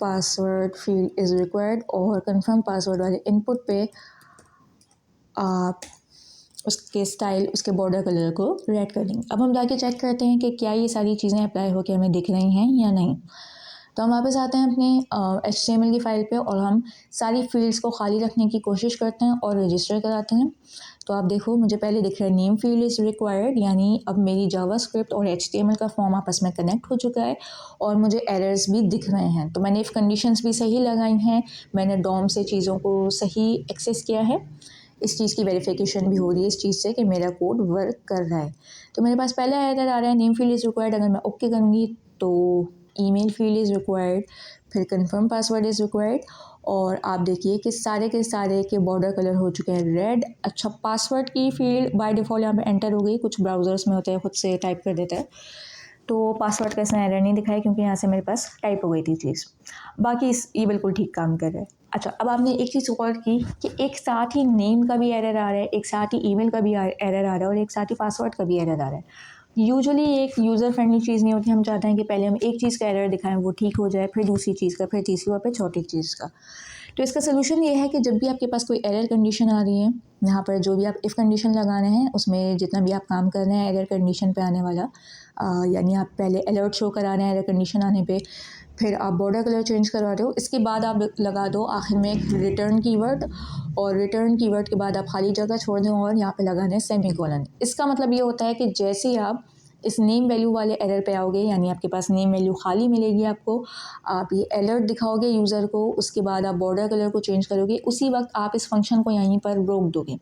password field is required. और कंफर्म पासवर्ड वाले इनपुट पे आप उसके स्टाइल, उसके बॉर्डर कलर को रेड कर देंगे। अब हम जाके चेक करते हैं कि क्या ये सारी चीज़ें अप्लाई होकर हमें दिख रही हैं या नहीं। तो हम वापस आते हैं अपने HTML की फ़ाइल पे और हम सारी फील्ड्स को खाली रखने की कोशिश करते हैं और रजिस्टर कराते हैं। तो आप देखो, मुझे पहले दिख रहा है नेम फील्ड इज़ रिक्वायर्ड, यानी अब मेरी जावास्क्रिप्ट और HTML का फॉर्म आपस में कनेक्ट हो चुका है और मुझे एरर्स भी दिख रहे हैं। तो मैंने इफ़ कंडीशंस भी सही लगाई हैं, मैंने DOM से चीज़ों को सही एक्सेस किया है, इस चीज़ की वेरिफिकेशन भी हो रही है इस चीज़ से कि मेरा कोड वर्क कर रहा है। तो मेरे पास पहला एरर आ रहा है नेम फील्ड इज़ रिक्वायर्ड। अगर मैं ओके करूँगी तो ईमेल फील्ड इज़ रिक्वायर्ड, फिर कंफर्म पासवर्ड इज़ रिक्वायर्ड, और आप देखिए कि सारे के सारे के बॉर्डर कलर हो चुके हैं रेड। अच्छा, पासवर्ड की फील्ड बाय डिफ़ॉल्ट यहाँ पे एंटर हो गई, कुछ ब्राउज़र्स में होते हैं खुद से टाइप कर देता है, तो पासवर्ड का इसने एरर नहीं दिखाया क्योंकि यहाँ से मेरे पास टाइप हो गई थी चीज़। बाकी ये बिल्कुल ठीक काम कर रहा है। अच्छा, अब आपने एक चीज़ गौर की कि एक साथ ही नेम का भी एरर आ रहा है, एक साथ ही ईमेल का भी एरर आ रहा है, और एक साथ ही पासवर्ड का भी एरर आ रहा है। यूजुअली एक यूज़र फ्रेंडली चीज़ नहीं होती। हम चाहते हैं कि पहले हम एक चीज़ का एरर दिखाएं, वो ठीक हो जाए, फिर दूसरी चीज़ का, फिर तीसरी, और फिर चौथी चीज़ का। तो इसका सलूशन ये है कि जब भी आपके पास कोई एरर कंडीशन आ रही है, यहाँ पर जो भी आप इफ़ कंडीशन लगा रहे हैं उसमें जितना भी आप काम कर रहे हैं एरर कंडीशन पे आने वाला, यानी आप पहले अलर्ट शो करा रहे हैं एरर कंडीशन आने पे, फिर आप बॉर्डर कलर चेंज करवा रहे हो, इसके बाद आप लगा दो आखिर में एक रिटर्न कीवर्ड, और रिटर्न कीवर्ड के बाद आप खाली जगह छोड़ दें और यहाँ पे लगा दें सेमीकोलन। इसका मतलब ये होता है कि जैसे ही आप इस नेम वैल्यू वाले एरर पे आओगे, यानी आपके पास नेम वैल्यू खाली मिलेगी आपको, आप ये अलर्ट दिखाओगे यूज़र को, उसके बाद आप बॉर्डर कलर को चेंज करोगे, उसी वक्त आप इस फंक्शन को यहीं पर रोक दोगे।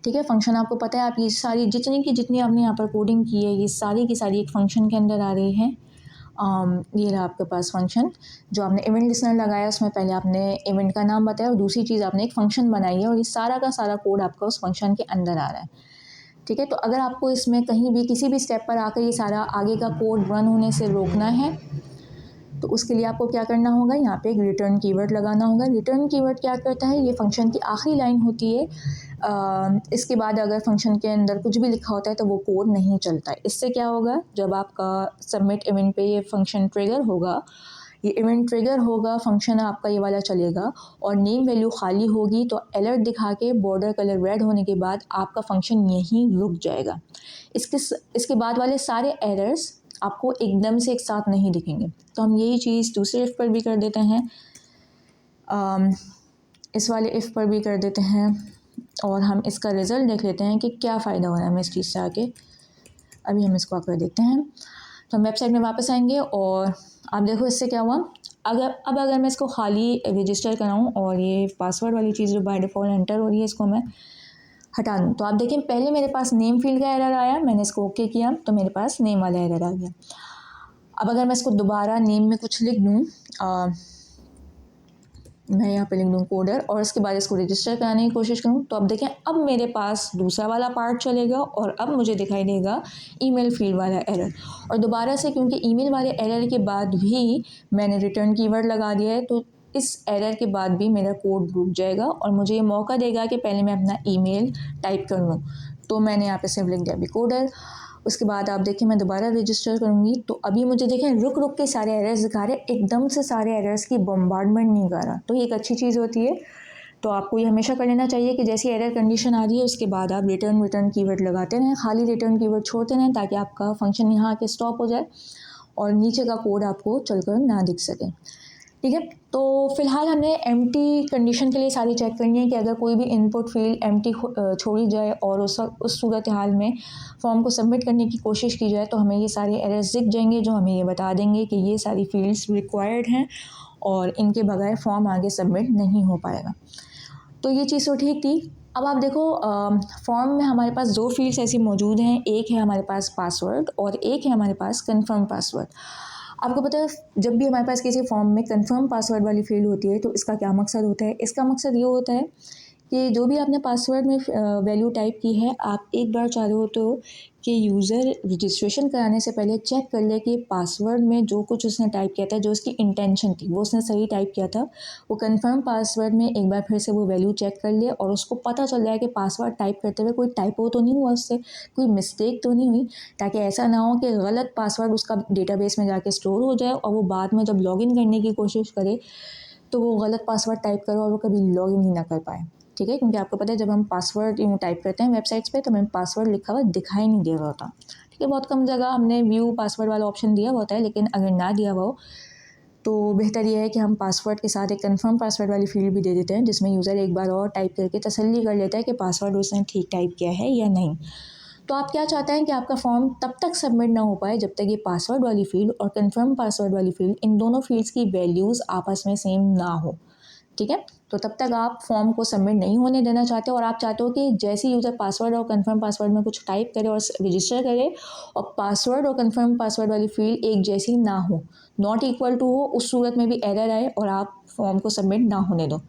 ठीक है, फंक्शन आपको पता है, आप ये सारी जितनी आपने यहाँ पर कोडिंग की है ये सारी की सारी एक फ़ंक्शन के अंदर आ रही है। ये रहा आपके पास फंक्शन, जो आपने इवेंट लिसनर लगाया उसमें पहले आपने इवेंट का नाम बताया और दूसरी चीज़ आपने एक फ़ंक्शन बनाई है, और ये सारा का सारा कोड आपका उस फंक्शन के अंदर आ रहा है। ठीक है, तो अगर आपको इसमें कहीं भी किसी भी स्टेप पर आकर ये सारा आगे का कोड रन होने से रोकना है, तो उसके लिए आपको क्या करना होगा, यहाँ पे एक रिटर्न कीवर्ड लगाना होगा। रिटर्न कीवर्ड क्या करता है, ये फंक्शन की आखिरी लाइन होती है। इसके बाद अगर फंक्शन के अंदर कुछ भी लिखा होता है तो वो कोड नहीं चलता है। इससे क्या होगा, जब आपका सबमिट इवेंट पे ये फंक्शन ट्रिगर होगा, ये इवेंट ट्रिगर होगा, फंक्शन आपका ये वाला चलेगा और नेम वैल्यू खाली होगी, तो अलर्ट दिखा के बॉर्डर कलर रेड होने के बाद आपका फंक्शन यहीं रुक जाएगा। इसके बाद वाले सारे एरर्स आपको एकदम से एक साथ नहीं दिखेंगे। तो हम यही चीज़ दूसरे इफ़ पर भी कर देते हैं। इस वाले इफ़ पर भी कर देते हैं और हम इसका रिज़ल्ट देख लेते हैं कि क्या फ़ायदा हो रहा है हमें इस चीज़ से आके। अभी हम इसको आकर देखते हैं। तो हम वेबसाइट में वापस आएंगे और आप देखो इससे क्या हुआ। अगर मैं इसको खाली रजिस्टर कराऊँ और ये पासवर्ड वाली चीज़ जो बाय डिफ़ॉल्ट एंटर हो रही है इसको मैं हटा दूँ, तो आप देखें पहले मेरे पास नेम फील्ड का एरर आया, मैंने इसको ओके किया तो मेरे पास नेम वाला एरर आ गया। अब अगर मैं इसको दोबारा नेम में कुछ लिख दूँ, मैं यहाँ पे लिख दूँ कोडर और इसके बाद इसको रजिस्टर कराने की कोशिश करूँ, तो अब देखें अब मेरे पास दूसरा वाला पार्ट चलेगा और अब मुझे दिखाई देगा ईमेल फील्ड वाला एरर। और दोबारा से क्योंकि ईमेल वाले एरर के बाद भी मैंने रिटर्न कीवर्ड लगा दिया है, तो इस एरर के बाद भी मेरा कोड रुक जाएगा और मुझे ये मौका देगा कि पहले मैं अपना ईमेल टाइप कर लूँ। तो मैंने यहाँ पे सिर्फ लिख दिया अभी कोडर। उसके बाद आप देखिए मैं दोबारा रजिस्टर करूँगी तो अभी मुझे देखें रुक रुक के सारे एरर्स दिखा रहे, एकदम से सारे एरर्स की बम्बार्डमेंट नहीं कर रहा। तो ये एक अच्छी चीज़ होती है। तो आपको ये हमेशा कर लेना चाहिए कि जैसी एरर कंडीशन आ रही है उसके बाद आप रिटर्न कीवर्ड लगाते रहें, खाली रिटर्न कीवर्ड छोड़ते रहें ताकि आपका फंक्शन यहाँ आके स्टॉप हो जाए और नीचे का कोड आपको चलकर ना दिख सके। ठीक है, तो फ़िलहाल हमने एम्प्टी कंडीशन के लिए सारी चेक करनी है कि अगर कोई भी इनपुट फील्ड एम्प्टी छोड़ी जाए और उस सूरत हाल में फॉर्म को सबमिट करने की कोशिश की जाए तो हमें ये सारे एरर्स दिख जाएंगे जो हमें ये बता देंगे कि ये सारी फील्ड्स रिक्वायर्ड हैं और इनके बगैर फॉर्म आगे सबमिट नहीं हो पाएगा। तो ये चीज़ तो ठीक थी। अब आप देखो फॉर्म में हमारे पास दो फील्ड्स ऐसी मौजूद हैं, एक है हमारे पास पासवर्ड और एक है हमारे पास कंफर्म पासवर्ड। आपको पता है जब भी हमारे पास किसी फॉर्म में कंफर्म पासवर्ड वाली फील्ड होती है तो इसका क्या मकसद होता है। इसका मकसद ये होता है कि जो भी आपने पासवर्ड में वैल्यू टाइप की है, आप एक बार चाह रहे हो तो कि यूज़र रजिस्ट्रेशन कराने से पहले चेक कर ले कि पासवर्ड में जो कुछ उसने टाइप किया था, जो उसकी इंटेंशन थी वो उसने सही टाइप किया था। वो कंफर्म पासवर्ड में एक बार फिर से वो वैल्यू चेक कर ले और उसको पता चल जाए कि पासवर्ड टाइप करते हुए कोई टाइपो तो नहीं हुआ, उससे कोई मिस्टेक तो नहीं हुई, ताकि ऐसा ना हो कि गलत पासवर्ड उसका डेटाबेस में जाके स्टोर हो जाए और वो बाद में जब लॉगिन करने की कोशिश करे तो वो गलत पासवर्ड टाइप करे और वो कभी लॉगिन ही ना कर पाए। ठीक है, क्योंकि आपको पता है जब हम पासवर्ड यूँ टाइप करते हैं वेबसाइट्स पे तो हमें पासवर्ड लिखा हुआ दिखाई नहीं दे रहा होता। ठीक है, बहुत कम जगह हमने व्यू पासवर्ड वाला ऑप्शन दिया हुआ होता है, लेकिन अगर ना दिया हुआ हो तो बेहतर यह है कि हम पासवर्ड के साथ एक कंफर्म पासवर्ड वाली फील्ड भी दे देते हैं जिसमें यूज़र एक बार और टाइप करके तसल्ली कर लेता है कि पासवर्ड उसने ठीक टाइप किया है या नहीं। तो आप क्या चाहते हैं कि आपका फॉर्म तब तक सबमिट ना हो पाए जब तक ये पासवर्ड वाली फील्ड और कंफर्म पासवर्ड वाली फील्ड, इन दोनों फील्ड्स की वैल्यूज़ आपस में सेम ना हो। ठीक है, तो तब तक आप फॉर्म को सबमिट नहीं होने देना चाहते और आप चाहते हो कि जैसे यूज़र पासवर्ड और कंफर्म पासवर्ड में कुछ टाइप करे और रजिस्टर करे और पासवर्ड और कंफर्म पासवर्ड वाली फील्ड एक जैसी ना हो, नॉट इक्वल टू हो, उस सूरत में भी एरर आए और आप फॉर्म को सबमिट ना होने दो।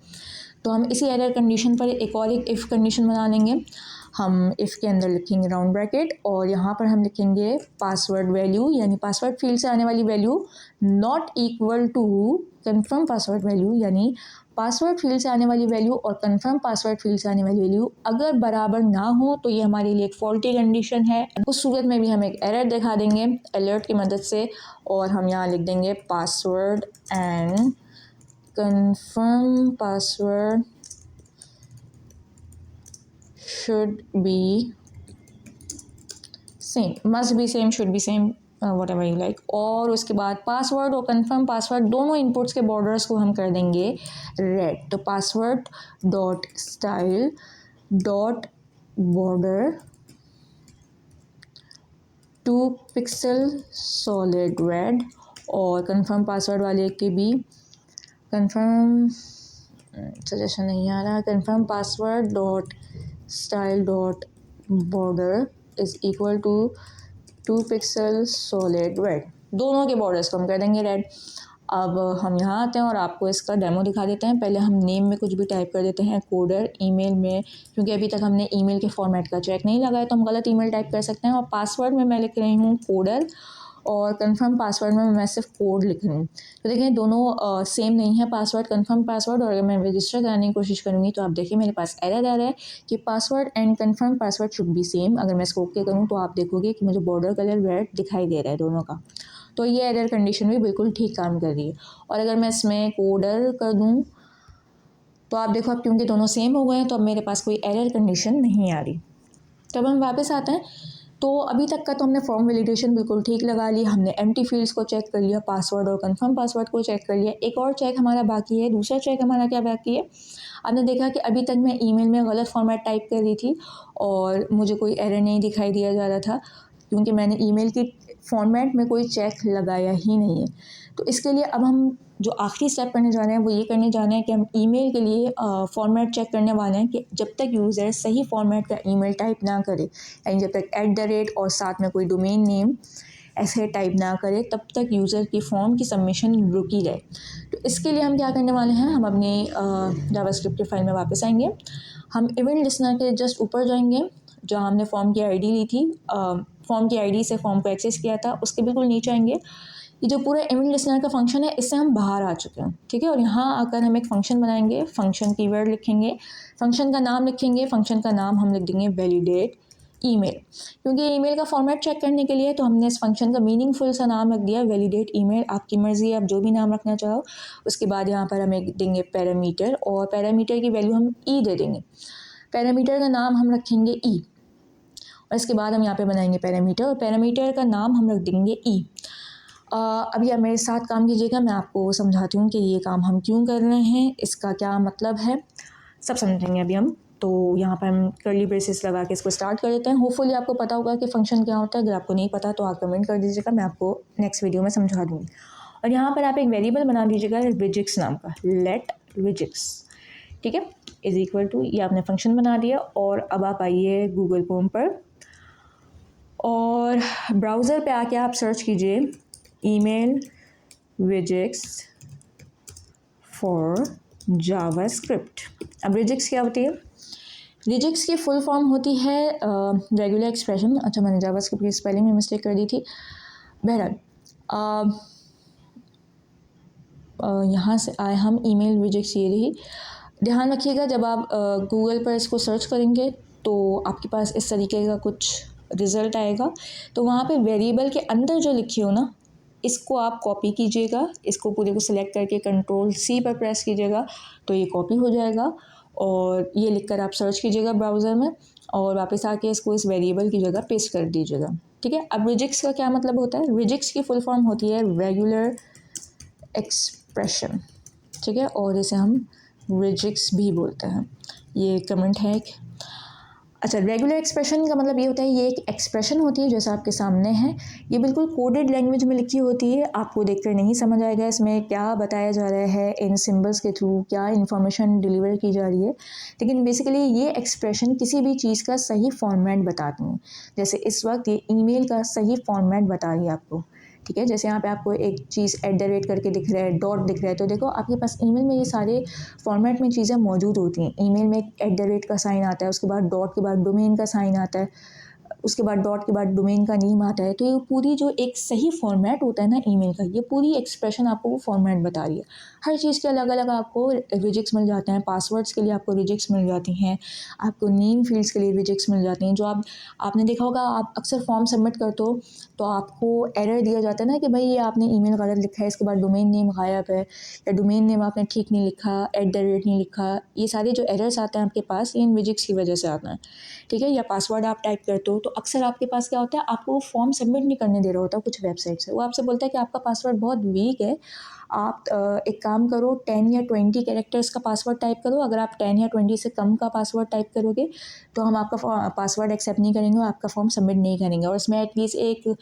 तो हम इसी एरर कंडीशन पर एक इफ़ कंडीशन बना लेंगे। हम इफ़ के अंदर लिखेंगे राउंड ब्रैकेट और यहाँ पर हम लिखेंगे पासवर्ड वैल्यू, यानी पासवर्ड फील्ड से आने वाली value not equal to confirm password value, यानी पासवर्ड फील्ड से आने वाली वैल्यू और कंफर्म पासवर्ड फील्ड से आने वाली वैल्यू अगर बराबर ना हो तो ये हमारे लिए एक फॉल्टी कंडीशन है। उस सूरत में भी हम एक एरर दिखा देंगे अलर्ट की मदद से और हम यहाँ लिख देंगे password and confirm password should be same, must be same, should be same, whatever you like। और उसके बाद पासवर्ड और कंफर्म पासवर्ड दोनों इनपुट्स के बॉर्डर्स को हम कर देंगे रेड। तो password dot style dot border 2 pixel solid red और कंफर्म पासवर्ड वाले के भी कंफर्म सजेशन नहीं आ रहा, confirm password dot style dot border is equal to 2 pixel solid red, दोनों के बॉर्डर्स को हम कर देंगे रेड। अब हम यहाँ आते हैं और आपको इसका डेमो दिखा देते हैं। पहले हम नेम में कुछ भी टाइप कर देते हैं कोडर, ईमेल में क्योंकि अभी तक हमने ईमेल के फॉर्मेट का चेक नहीं लगाया तो हम गलत ईमेल टाइप कर सकते हैं। और पासवर्ड में मैं लिख रही हूँ कोडर और कंफर्म पासवर्ड में मैं सिर्फ कोड लिख रही हूँ। तो देखिए दोनों सेम नहीं है पासवर्ड कंफर्म पासवर्ड, और अगर मैं रजिस्टर कराने की कोशिश करूँगी तो आप देखिए मेरे पास एरर आ रहा है कि password and confirm password should be same. अगर मैं इसको ओके करूँ तो आप देखोगे कि मुझे बॉर्डर कलर रेड दिखाई दे रहा है दोनों का। तो ये एरर कंडीशन भी बिल्कुल ठीक काम कर रही है। और अगर मैं इसमें कोडर कर दूँ तो आप देखो अब क्योंकि दोनों सेम हो गए हैं तो अब मेरे पास कोई एरर कंडीशन नहीं आ रही। तो अब हम वापस आते हैं तो अभी तक का तो हमने फॉर्म वैलिडेशन बिल्कुल ठीक लगा ली, हमने एम्प्टी फील्ड्स को चेक कर लिया, पासवर्ड और कंफर्म पासवर्ड को चेक कर लिया। एक और चेक हमारा बाकी है, दूसरा चेक हमारा क्या बाकी है, आपने देखा कि अभी तक मैं ईमेल में गलत फॉर्मेट टाइप कर रही थी और मुझे कोई एरर नहीं दिखाई दिया जा रहा था, क्योंकि मैंने ईमेल की फॉर्मेट में कोई चेक लगाया ही नहीं है। तो इसके लिए अब हम जो आखिरी स्टेप करने जा रहे हैं वो ये करने जा रहे हैं कि हम ईमेल के लिए फॉर्मेट चेक करने वाले हैं कि जब तक यूज़र सही फॉर्मेट का ईमेल टाइप ना करे, यानी जब तक @ और साथ में कोई डोमेन नेम ऐसे टाइप ना करे, तब तक यूज़र की फॉर्म की सबमिशन रुकी रहे। तो इसके लिए हम क्या करने वाले हैं, हम अपने जावास्क्रिप्ट की फाइल में वापस आएंगे, हम इवेंट लिसनर के जस्ट ऊपर जाएंगे जहाँ हमने फॉर्म की आईडी ली थी, फॉर्म की आईडी से फॉर्म को एक्सेस किया था, उसके बिल्कुल नीचे आएंगे। ये जो पूरा इवेंट लिसनर का फंक्शन है, इससे हम बाहर आ चुके हैं, ठीक है। और यहाँ आकर हम एक फ़ंक्शन बनाएंगे, फ़ंक्शन कीवर्ड लिखेंगे, फ़ंक्शन का नाम लिखेंगे, फ़ंक्शन का नाम हम लिख देंगे वैलिडेट ईमेल, क्योंकि ईमेल का फॉर्मेट चेक करने के लिए तो हमने इस फंक्शन का मीनिंगफुल सा नाम रख दिया वैलिडेट ईमेल। आपकी मर्ज़ी है, आप जो भी नाम रखना चाहो। उसके बाद यहाँ पर हम एक देंगे पैरामीटर, और पैरामीटर की वैल्यू हम ई दे देंगे। पैरामीटर का नाम हम रखेंगे ई, और इसके बाद हम यहाँ पे बनाएंगे पैरामीटर, और पैरामीटर का नाम हम रख देंगे ई। अभी आप मेरे साथ काम कीजिएगा, मैं आपको समझाती हूँ कि ये काम हम क्यों कर रहे हैं, इसका क्या मतलब है, सब समझेंगे अभी हम। तो यहाँ पर हम कर्ली ब्रेसेस लगा के इसको स्टार्ट कर देते हैं। होपफुली आपको पता होगा कि फ़ंक्शन क्या होता है, अगर आपको नहीं पता तो आप कमेंट कर दीजिएगा, मैं आपको नेक्स्ट वीडियो में समझा दूँगी। और यहाँ पर आप एक वेरिएबल बना दीजिएगा विजिक्स नाम का, लेट विजिक्स, ठीक है, इज़ इक्वल टू, ये आपने फंक्शन बना दिया। और अब आप आइए गूगल क्रोम पर और ब्राउज़र पे आके आप सर्च कीजिए ईमेल विजिक्स फॉर जावास्क्रिप्ट। अब रिजिक्स क्या होती है, रिजिक्स की फुल फॉर्म होती है रेगुलर एक्सप्रेशन। अच्छा, मैंने जावास्क्रिप्ट की स्पेलिंग में मिस्टेक कर दी थी। बहरहाल यहाँ से आए हम ईमेल विजिक्स, ये रही। ध्यान रखिएगा, जब आप गूगल पर इसको सर्च करेंगे तो आपके पास इस तरीके का कुछ रिज़ल्ट आएगा। तो वहाँ पे वेरिएबल के अंदर जो लिखी हो ना, इसको आप कॉपी कीजिएगा, इसको पूरे को सिलेक्ट करके Ctrl+C पर प्रेस कीजिएगा तो ये कॉपी हो जाएगा, और ये लिखकर आप सर्च कीजिएगा ब्राउज़र में, और वापस आके इसको इस वेरिएबल की जगह पेस्ट कर दीजिएगा, ठीक है। अब रिजिक्स का क्या मतलब होता है, रिजिक्स की फुल फॉर्म होती है रेगुलर एक्सप्रेशन, ठीक है, और इसे हम रिजिक्स भी बोलते हैं। ये कमेंट है एक। अच्छा, रेगुलर एक्सप्रेशन का मतलब ये होता है, ये एक एक्सप्रेशन होती है जैसा आपके सामने है, ये बिल्कुल कोडेड लैंग्वेज में लिखी होती है, आपको देखकर नहीं समझ आएगा इसमें क्या बताया जा रहा है, इन सिंबल्स के थ्रू क्या इन्फॉर्मेशन डिलीवर की जा रही है, लेकिन बेसिकली ये एक्सप्रेशन किसी भी चीज़ का सही फॉर्मेट बताती हैं। जैसे इस वक्त ये ईमेल का सही फॉर्मेट बता रही है आपको, ठीक है। जैसे यहाँ पे आपको एक चीज़ @ करके दिख रहा है, डॉट दिख रहा है, तो देखो आपके पास ईमेल में ये सारे फॉर्मेट में चीज़ें मौजूद होती हैं। ईमेल में एक @ का साइन आता है, उसके बाद डॉट के बाद डोमेन का साइन आता है, उसके बाद डॉट के बाद डोमेन का नेम आता है। तो ये पूरी जो एक सही फॉर्मेट होता है ना ईमेल का, ये पूरी एक्सप्रेशन आपको वो फॉर्मेट बता रही है। हर चीज़ के अलग अलग आपको रिजिक्स मिल जाते हैं, पासवर्ड्स के लिए आपको रिजिक्स मिल जाती हैं, आपको नेम फील्ड्स के लिए रिजिक्स मिल जाती हैं। जो आपने देखा होगा, आप अक्सर फॉर्म सबमिट करते हो तो आपको एरर दिया जाता है ना कि भाई ये आपने ईमेल गलत लिखा है, इसके बाद डोमेन नेम गायब है, या डोमेन नेम आपने ठीक नहीं लिखा, @ नहीं लिखा। ये सारे जो एरर्स आते हैं आपके पास, ये इन रिजिक्स की वजह से आता है, ठीक है। या पासवर्ड आप टाइप करते हो तो अक्सर आपके पास क्या होता है, आपको वो फॉर्म सबमिट नहीं करने दे रहा होता कुछ वेबसाइट से, वो आपसे बोलता है कि आपका पासवर्ड बहुत वीक है, आप एक काम करो 10 या 20 कैरेक्टर्स का पासवर्ड टाइप करो। अगर आप 10 या 20 से कम का पासवर्ड टाइप करोगे तो हम आपका पासवर्ड एक्सेप्ट नहीं करेंगे और आपका फॉर्म सबमिट नहीं करेंगे। और इसमें एटलीस्ट एक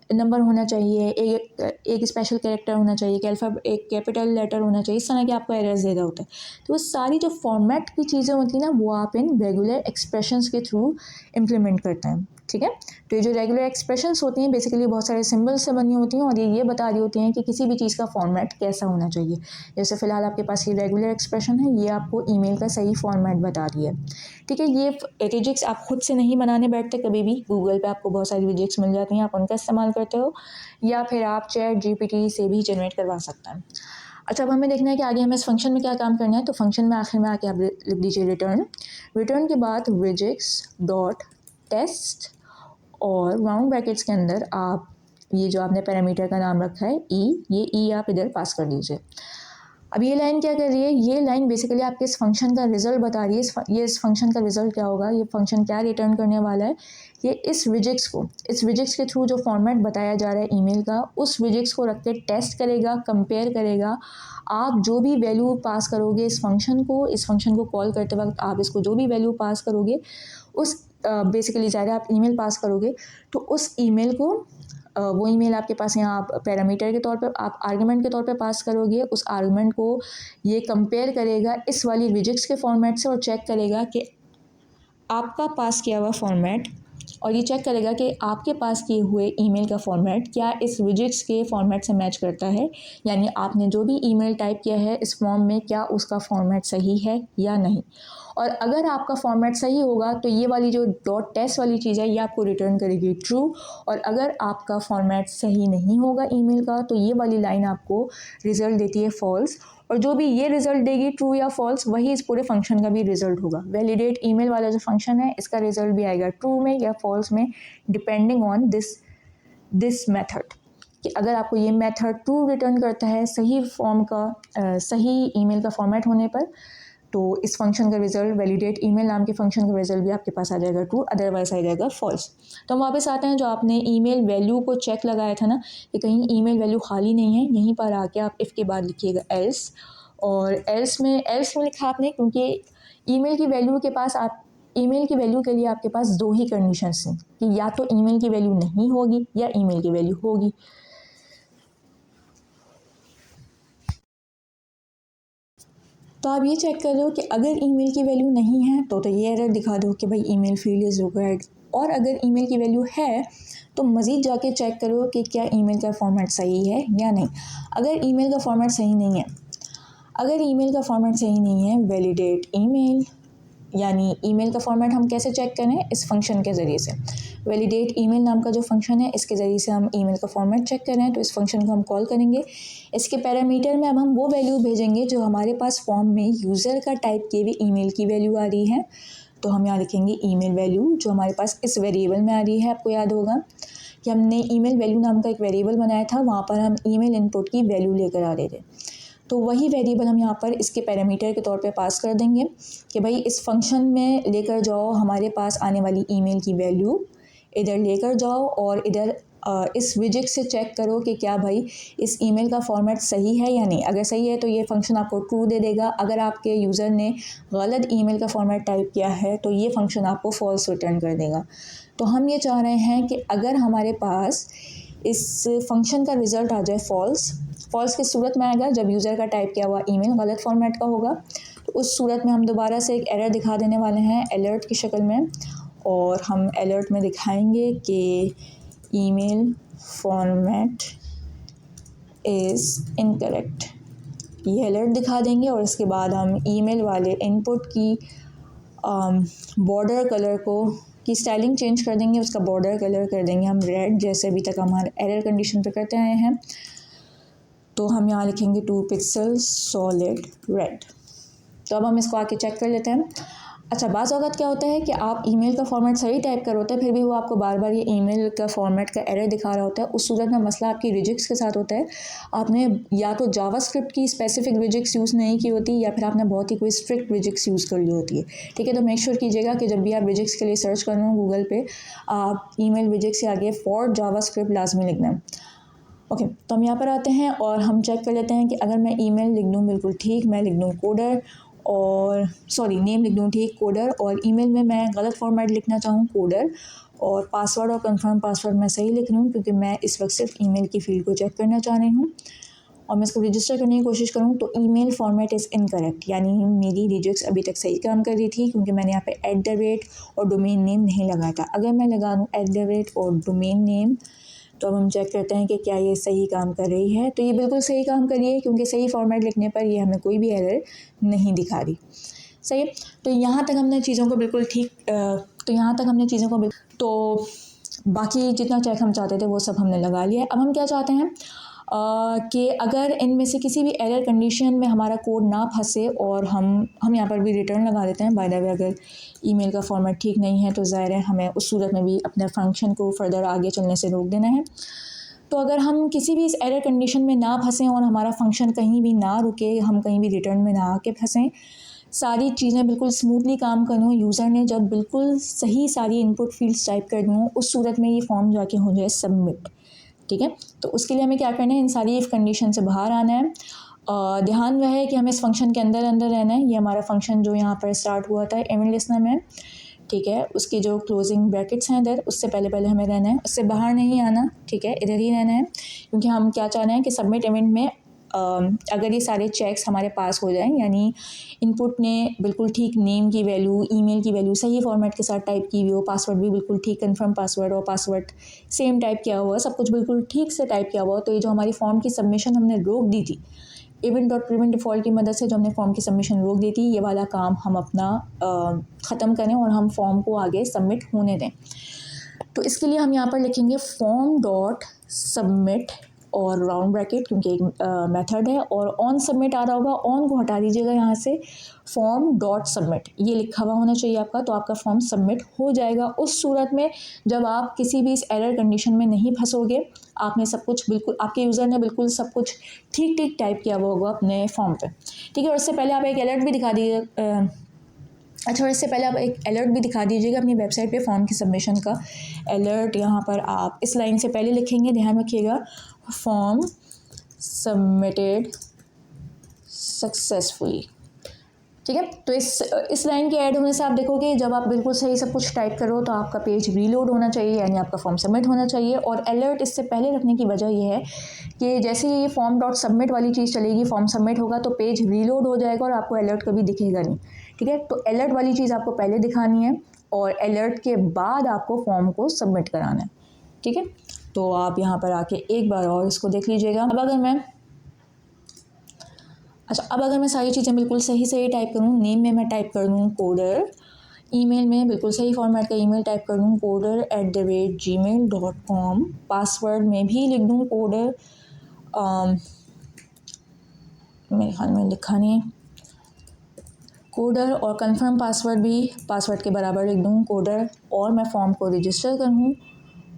नंबर होना चाहिए, एक स्पेशल कैरेक्टर होना चाहिए, एक कैपिटल लेटर होना चाहिए, इस तरह के आपको एरर्स दे रहा होता है। तो वो सारी जो फॉर्मेट की चीज़ें होती हैं ना, वो आप इन रेगुलर एक्सप्रेशंस के थ्रू इम्प्लीमेंट करते हैं, ठीक है। तो ये जो रेगुलर एक्सप्रेशंस होती हैं बेसिकली बहुत सारे सिंबल्स से बनी होती हैं, और ये बता रही होती हैं कि किसी भी चीज़ का फॉर्मेट कैसा होना चाहिए। जैसे फ़िलहाल आपके पास ये रेगुलर एक्सप्रेशन है, ये आपको ईमेल का सही फॉर्मेट बता रही है, ठीक है। ये रिजिक्स आप खुद से नहीं बनाने बैठते कभी भी, गूगल पे आपको बहुत सारी रिजिक्स मिल जाती हैं, आप उनका इस्तेमाल करते हो, या फिर आप ChatGPT से भी जनरेट करवा सकते हैं। अच्छा, अब हमें देखना है कि आगे हमें इस फंक्शन में क्या काम करना है। तो फंक्शन में आखिर में आके आप लिख दीजिए रिटर्न के बाद रिजिक्स डॉट टेस्ट, और राउंड ब्रैकेट्स के अंदर आप ये जो आपने पैरामीटर का नाम रखा है ई, ये ई आप इधर पास कर दीजिए। अब ये लाइन क्या कर रही है, ये लाइन बेसिकली आपके इस फंक्शन का रिजल्ट बता रही है। ये इस फंक्शन का रिजल्ट क्या होगा, ये फंक्शन क्या रिटर्न करने वाला है। ये इस विजिक्स के थ्रू जो फॉर्मेट बताया जा रहा है ईमेल का, उस विजिक्स को रख के टेस्ट करेगा, कंपेयर करेगा। आप जो भी वैल्यू पास करोगे इस फंक्शन को कॉल करते वक्त आप इसको जो भी वैल्यू पास करोगे, उस बेसिकली ज़्यादा आप ईमेल पास करोगे तो उस ईमेल को वो ईमेल आपके पास यहाँ आप पैरामीटर के तौर पे, आप आर्गुमेंट के तौर पे पास करोगे। उस आर्गुमेंट को ये कंपेयर करेगा इस वाली विजिक्स के फॉर्मेट से और चेक करेगा कि आपका पास किया हुआ फॉर्मेट, और ये चेक करेगा कि आपके पास किए हुए ईमेल का फॉर्मेट क्या इस विजिक्स के फॉर्मेट से मैच करता है, यानी आपने जो भी ईमेल टाइप किया है इस फॉर्म में क्या उसका फॉर्मेट सही है या नहीं। और अगर आपका फॉर्मेट सही होगा तो ये वाली जो डॉट टेस्ट वाली चीज़ है ये आपको रिटर्न करेगी ट्रू, और अगर आपका फॉर्मेट सही नहीं होगा ईमेल का तो ये वाली लाइन आपको रिजल्ट देती है फॉल्स। और जो भी ये रिजल्ट देगी ट्रू या फॉल्स, वही इस पूरे फंक्शन का भी रिजल्ट होगा। वैलिडेट ईमेल वाला जो फंक्शन है इसका रिजल्ट भी आएगा ट्रू में या फॉल्स में, डिपेंडिंग ऑन दिस मेथड, कि अगर आपको ये मेथड ट्रू रिटर्न करता है सही फॉर्म का सही ईमेल का फॉर्मेट होने पर, तो इस फंक्शन का रिजल्ट वैलिडेट ईमेल नाम के फंक्शन का रिजल्ट भी आपके पास आ जाएगा ट्रू, अदरवाइज आ जाएगा फॉल्स। तो हम वापस आते हैं, जो आपने ईमेल वैल्यू को चेक लगाया था ना, कि कहीं ईमेल वैल्यू खाली नहीं है, यहीं पर आके आप इफ़ के बाद लिखिएगा एल्स, और एल्स में लिखा आपने क्योंकि ईमेल की वैल्यू के पास आप ईमेल की वैल्यू के लिए आपके पास दो ही कंडीशंस हैं, कि या तो ईमेल की वैल्यू नहीं होगी या ईमेल की वैल्यू होगी। तो आप ये चेक कर लो कि अगर ईमेल की वैल्यू नहीं है तो ये एरर दिखा दो कि भाई ईमेल फील्ड इज़ रिक्वायर्ड, और अगर ईमेल की वैल्यू है तो मज़ीद जाके चेक करो कि क्या ईमेल का फॉर्मेट सही है या नहीं। अगर ईमेल का फॉर्मेट सही नहीं है, वैलिडेट ईमेल, यानी ईमेल का फॉर्मेट हम कैसे चेक करें, इस फंक्शन के ज़रिए से। वैलिडेट ईमेल नाम का जो फंक्शन है इसके ज़रिए से हम ईमेल का फॉर्मेट चेक करें, तो इस फंक्शन को हम कॉल करेंगे। इसके पैरामीटर में अब हम वो वैल्यू भेजेंगे जो हमारे पास फॉर्म में यूज़र का टाइप किए हुए ईमेल की वैल्यू आ रही है। तो हम यहाँ लिखेंगे ईमेल वैल्यू जो हमारे पास इस वेरिएबल में आ रही है। आपको याद होगा कि हमने ईमेल वैल्यू नाम का एक वेरिएबल बनाया था, वहाँ पर हम ईमेल इनपुट की वैल्यू लेकर आ रहे थे। तो वही वेरिएबल हम यहाँ पर इसके पैरामीटर के तौर पे पास कर देंगे कि भाई इस फंक्शन में लेकर जाओ हमारे पास आने वाली ईमेल की वैल्यू, इधर लेकर जाओ और इधर इस विजिक्स से चेक करो कि क्या भाई इस ईमेल का फॉर्मेट सही है या नहीं। अगर सही है तो ये फंक्शन आपको ट्रू दे देगा, अगर आपके यूज़र ने गलत ईमेल का फॉर्मेट टाइप किया है तो ये फंक्शन आपको फॉल्स रिटर्न कर देगा। तो हम ये चाह रहे हैं कि अगर हमारे पास इस फंक्शन का रिज़ल्ट आ जाए फॉल्स किस सूरत में आएगा, जब यूज़र का टाइप किया हुआ ईमेल गलत फॉर्मेट का होगा। तो उस सूरत में हम दोबारा से एक एरर दिखा देने वाले हैं अलर्ट की शक्ल में, और हम अलर्ट में दिखाएंगे कि ईमेल फॉर्मेट इज़ इनकरेक्ट, ये अलर्ट दिखा देंगे। और इसके बाद हम ईमेल वाले इनपुट की बॉर्डर कलर की स्टाइलिंग चेंज कर देंगे, उसका बॉर्डर कलर कर देंगे हम रेड, जैसे अभी तक हमारे एरर कंडीशन पे करते आए हैं। तो हम यहाँ लिखेंगे 2 पिक्सल सॉलिड रेड। तो अब हम इसको आके चेक कर लेते हैं। अच्छा, बाज़ औक़ात क्या होता है कि आप ईमेल का फॉर्मेट सही टाइप कर होता है, फिर भी वो आपको बार बार ये ईमेल का फॉर्मेट का एरर दिखा रहा होता है। उस सूरत में मसला आपकी रिजिक्स के साथ होता है। आपने या तो जावास्क्रिप्ट की स्पेसिफिक रिजिक्स यूज़ नहीं की होती, या फिर आपने बहुत ही कोई स्ट्रिक्ट रिजिक्स यूज़ कर ली होती है। ठीक है, तो मेक श्योर कीजिएगा कि जब भी आप रिजिक्स के लिए सर्च कर रहे हो गूगल पे, आप ईमेल रिजिक्स से आगे फॉर जावास्क्रिप्ट लाजमी लिखना है। ओके, तो हम यहाँ पर आते हैं और हम चेक कर लेते हैं कि अगर मैं ईमेल लिख दूँ बिल्कुल ठीक, मैं लिख दूँ कोडर, और नेम लिख दूँ ठीक कोडर, और ईमेल में मैं गलत फॉर्मेट लिखना चाहूँ कोडर, और पासवर्ड और कंफर्म पासवर्ड मैं सही लिख रही हूँ क्योंकि मैं इस वक्त सिर्फ ईमेल की फील्ड को चेक करना चाह रही हूँ, और मैं इसको रजिस्टर करने की कोशिश करूँ तो ईमेल फॉर्मेट इज़ इनकरेक्ट, यानी मेरी रिजिक्स अभी तक सही काम कर रही थी क्योंकि मैंने यहाँ पे @ और डोमेन नेम नहीं लगाया था। अगर मैं लगा दूँ @ और डोमेन नेम, तो अब हम चेक करते हैं कि क्या ये सही काम कर रही है। तो ये बिल्कुल सही काम कर रही है क्योंकि सही फॉर्मेट लिखने पर ये हमें कोई भी एरर नहीं दिखा रही। सही है, तो यहाँ तक हमने चीज़ों को बिल्कुल ठीक तो बाकी जितना चेक हम चाहते थे वो सब हमने लगा लिया है। अब हम क्या चाहते हैं कि अगर इनमें से किसी भी एरर कंडीशन में हमारा कोड ना फंसे, और हम यहाँ पर भी रिटर्न लगा देते हैं। बाय द वे, अगर ईमेल का फॉर्मेट ठीक नहीं है तो ज़ाहिर है हमें उस सूरत में भी अपने फंक्शन को फर्दर आगे चलने से रोक देना है। तो अगर हम किसी भी इस एरर कंडीशन में ना फंसें और हमारा फंक्शन कहीं भी ना रुके, हम कहीं भी रिटर्न में ना आके फंसें, सारी चीज़ें बिल्कुल स्मूथली काम कर दूँ, यूज़र ने जब बिल्कुल सही सारी इनपुट फील्ड्स टाइप कर दूँ, उस सूरत में ये फॉर्म जाके हो जाए सबमिट। ठीक है, तो उसके लिए हमें क्या करना है, इन सारी इफ़ कंडीशन से बाहर आना है। ध्यान वह है कि हमें इस फंक्शन के अंदर अंदर रहना है। ये हमारा फंक्शन जो यहाँ पर स्टार्ट हुआ था इवेंट लिस्टनर में, ठीक है, उसकी जो क्लोजिंग ब्रैकेट्स हैं इधर, उससे पहले पहले हमें रहना है, उससे बाहर नहीं आना। ठीक है, इधर ही रहना है, क्योंकि हम क्या चाह रहे हैं कि सबमिट इवेंट में अगर ये सारे चेक्स हमारे पास हो जाएं, यानी इनपुट ने बिल्कुल ठीक नेम की वैल्यू, ईमेल की वैल्यू सही फॉर्मेट के साथ टाइप की हुई हो, पासवर्ड भी बिल्कुल ठीक कंफर्म पासवर्ड और पासवर्ड सेम टाइप किया हुआ, सब कुछ बिल्कुल ठीक से टाइप किया हुआ, तो ये जो हमारी फॉर्म की सबमिशन हमने रोक दी थी इवेंट डॉट प्रिवेंट डिफ़ॉल्ट की मदद से, जो हमने फॉर्म की सबमिशन रोक दी थी, ये वाला काम हम अपना ख़त्म करें और हम फॉर्म को आगे सबमिट होने दें। तो इसके लिए हम यहाँ पर लिखेंगे फॉर्म डॉट सबमिट और राउंड ब्रैकेट, क्योंकि एक मेथड है, और ऑन सबमिट आ रहा होगा, ऑन को हटा दीजिएगा यहाँ से, फॉर्म डॉट सबमिट ये लिखा हुआ होना चाहिए आपका, तो आपका फॉर्म सबमिट हो जाएगा। उस सूरत में जब आप किसी भी इस एरर कंडीशन में नहीं फंसोगे, आपने सब कुछ बिल्कुल, आपके यूज़र ने बिल्कुल सब कुछ ठीक ठीक टाइप किया हुआ होगा अपने फॉर्म पे। ठीक है, और इससे पहले आप एक अलर्ट भी दिखा दीजिए, अच्छा, और इससे पहले आप एक अलर्ट भी दिखा दीजिएगा अपनी वेबसाइट पे फॉर्म की सबमिशन का अलर्ट। यहाँ पर आप इस लाइन से पहले लिखेंगे, ध्यान रखिएगा, फॉर्म सबमिटेड सक्सेसफुली। ठीक है, तो इस लाइन के ऐड होने से आप देखोगे जब आप बिल्कुल सही सब कुछ टाइप करो तो आपका पेज रीलोड होना चाहिए, यानी आपका फॉर्म सबमिट होना चाहिए। और अलर्ट इससे पहले रखने की वजह यह है कि जैसे ही ये फॉर्म डॉट सबमिट वाली चीज़ चलेगी, फॉर्म सबमिट होगा तो पेज रीलोड हो जाएगा और आपको अलर्ट कभी दिखेगा नहीं। ठीक है, तो अलर्ट वाली चीज़ आपको पहले दिखानी है और अलर्ट के बाद आपको फॉर्म को सबमिट कराना है। ठीक है, तो आप यहाँ पर आके एक बार और इसको देख लीजिएगा। अब अगर मैं सारी चीज़ें बिल्कुल सही सही टाइप करूँ, नेम में मैं टाइप कर दूँ कोडर, ईमेल में बिल्कुल सही फॉर्मेट का ईमेल टाइप कर दूँ koder@gmail.com, पासवर्ड में भी लिख दूँ कोडर, मेरे ख्याल में लिखा नहीं है, कोडर, और कंफर्म पासवर्ड भी पासवर्ड के बराबर लिख दूँ कोडर, और मैं फॉर्म को रजिस्टर करूँ,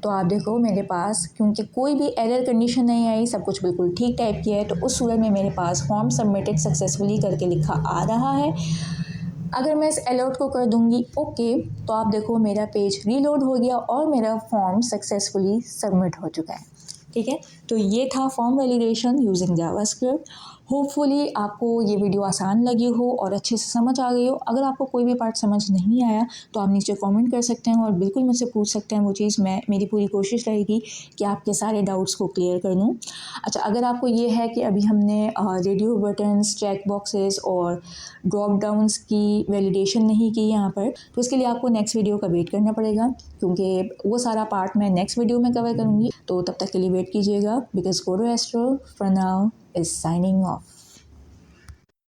तो आप देखो मेरे पास, क्योंकि कोई भी एरर कंडीशन नहीं आई, सब कुछ बिल्कुल ठीक टाइप किया है, तो उस सूरत में मेरे पास फॉर्म सबमिटेड सक्सेसफुली करके लिखा आ रहा है। अगर मैं इस अलर्ट को कर दूंगी ओके, तो आप देखो मेरा पेज रीलोड हो गया और मेरा फॉर्म सक्सेसफुली सबमिट हो चुका है। ठीक है, तो ये था form validation using JavaScript. Hopefully आपको ये वीडियो आसान लगी हो और अच्छे से समझ आ गई हो। अगर आपको कोई भी पार्ट समझ नहीं आया तो आप नीचे कमेंट कर सकते हैं और बिल्कुल मुझसे पूछ सकते हैं वो चीज़, मेरी पूरी कोशिश रहेगी कि आपके सारे डाउट्स को क्लियर कर दूँ। अच्छा, अगर आपको ये है कि अभी हमने रेडियो बटन्स, चेक बॉक्सेस और ड्रॉप डाउन्स की वैलिडेशन नहीं की यहाँ पर, तो इसके लिए आपको नेक्स्ट वीडियो का वेट करना पड़ेगा, क्योंकि वो सारा पार्ट मैं नेक्स्ट वीडियो में कवर करूँगी। तो तब तक के लिए वेट कीजिएगा, because coder astro for now is signing off.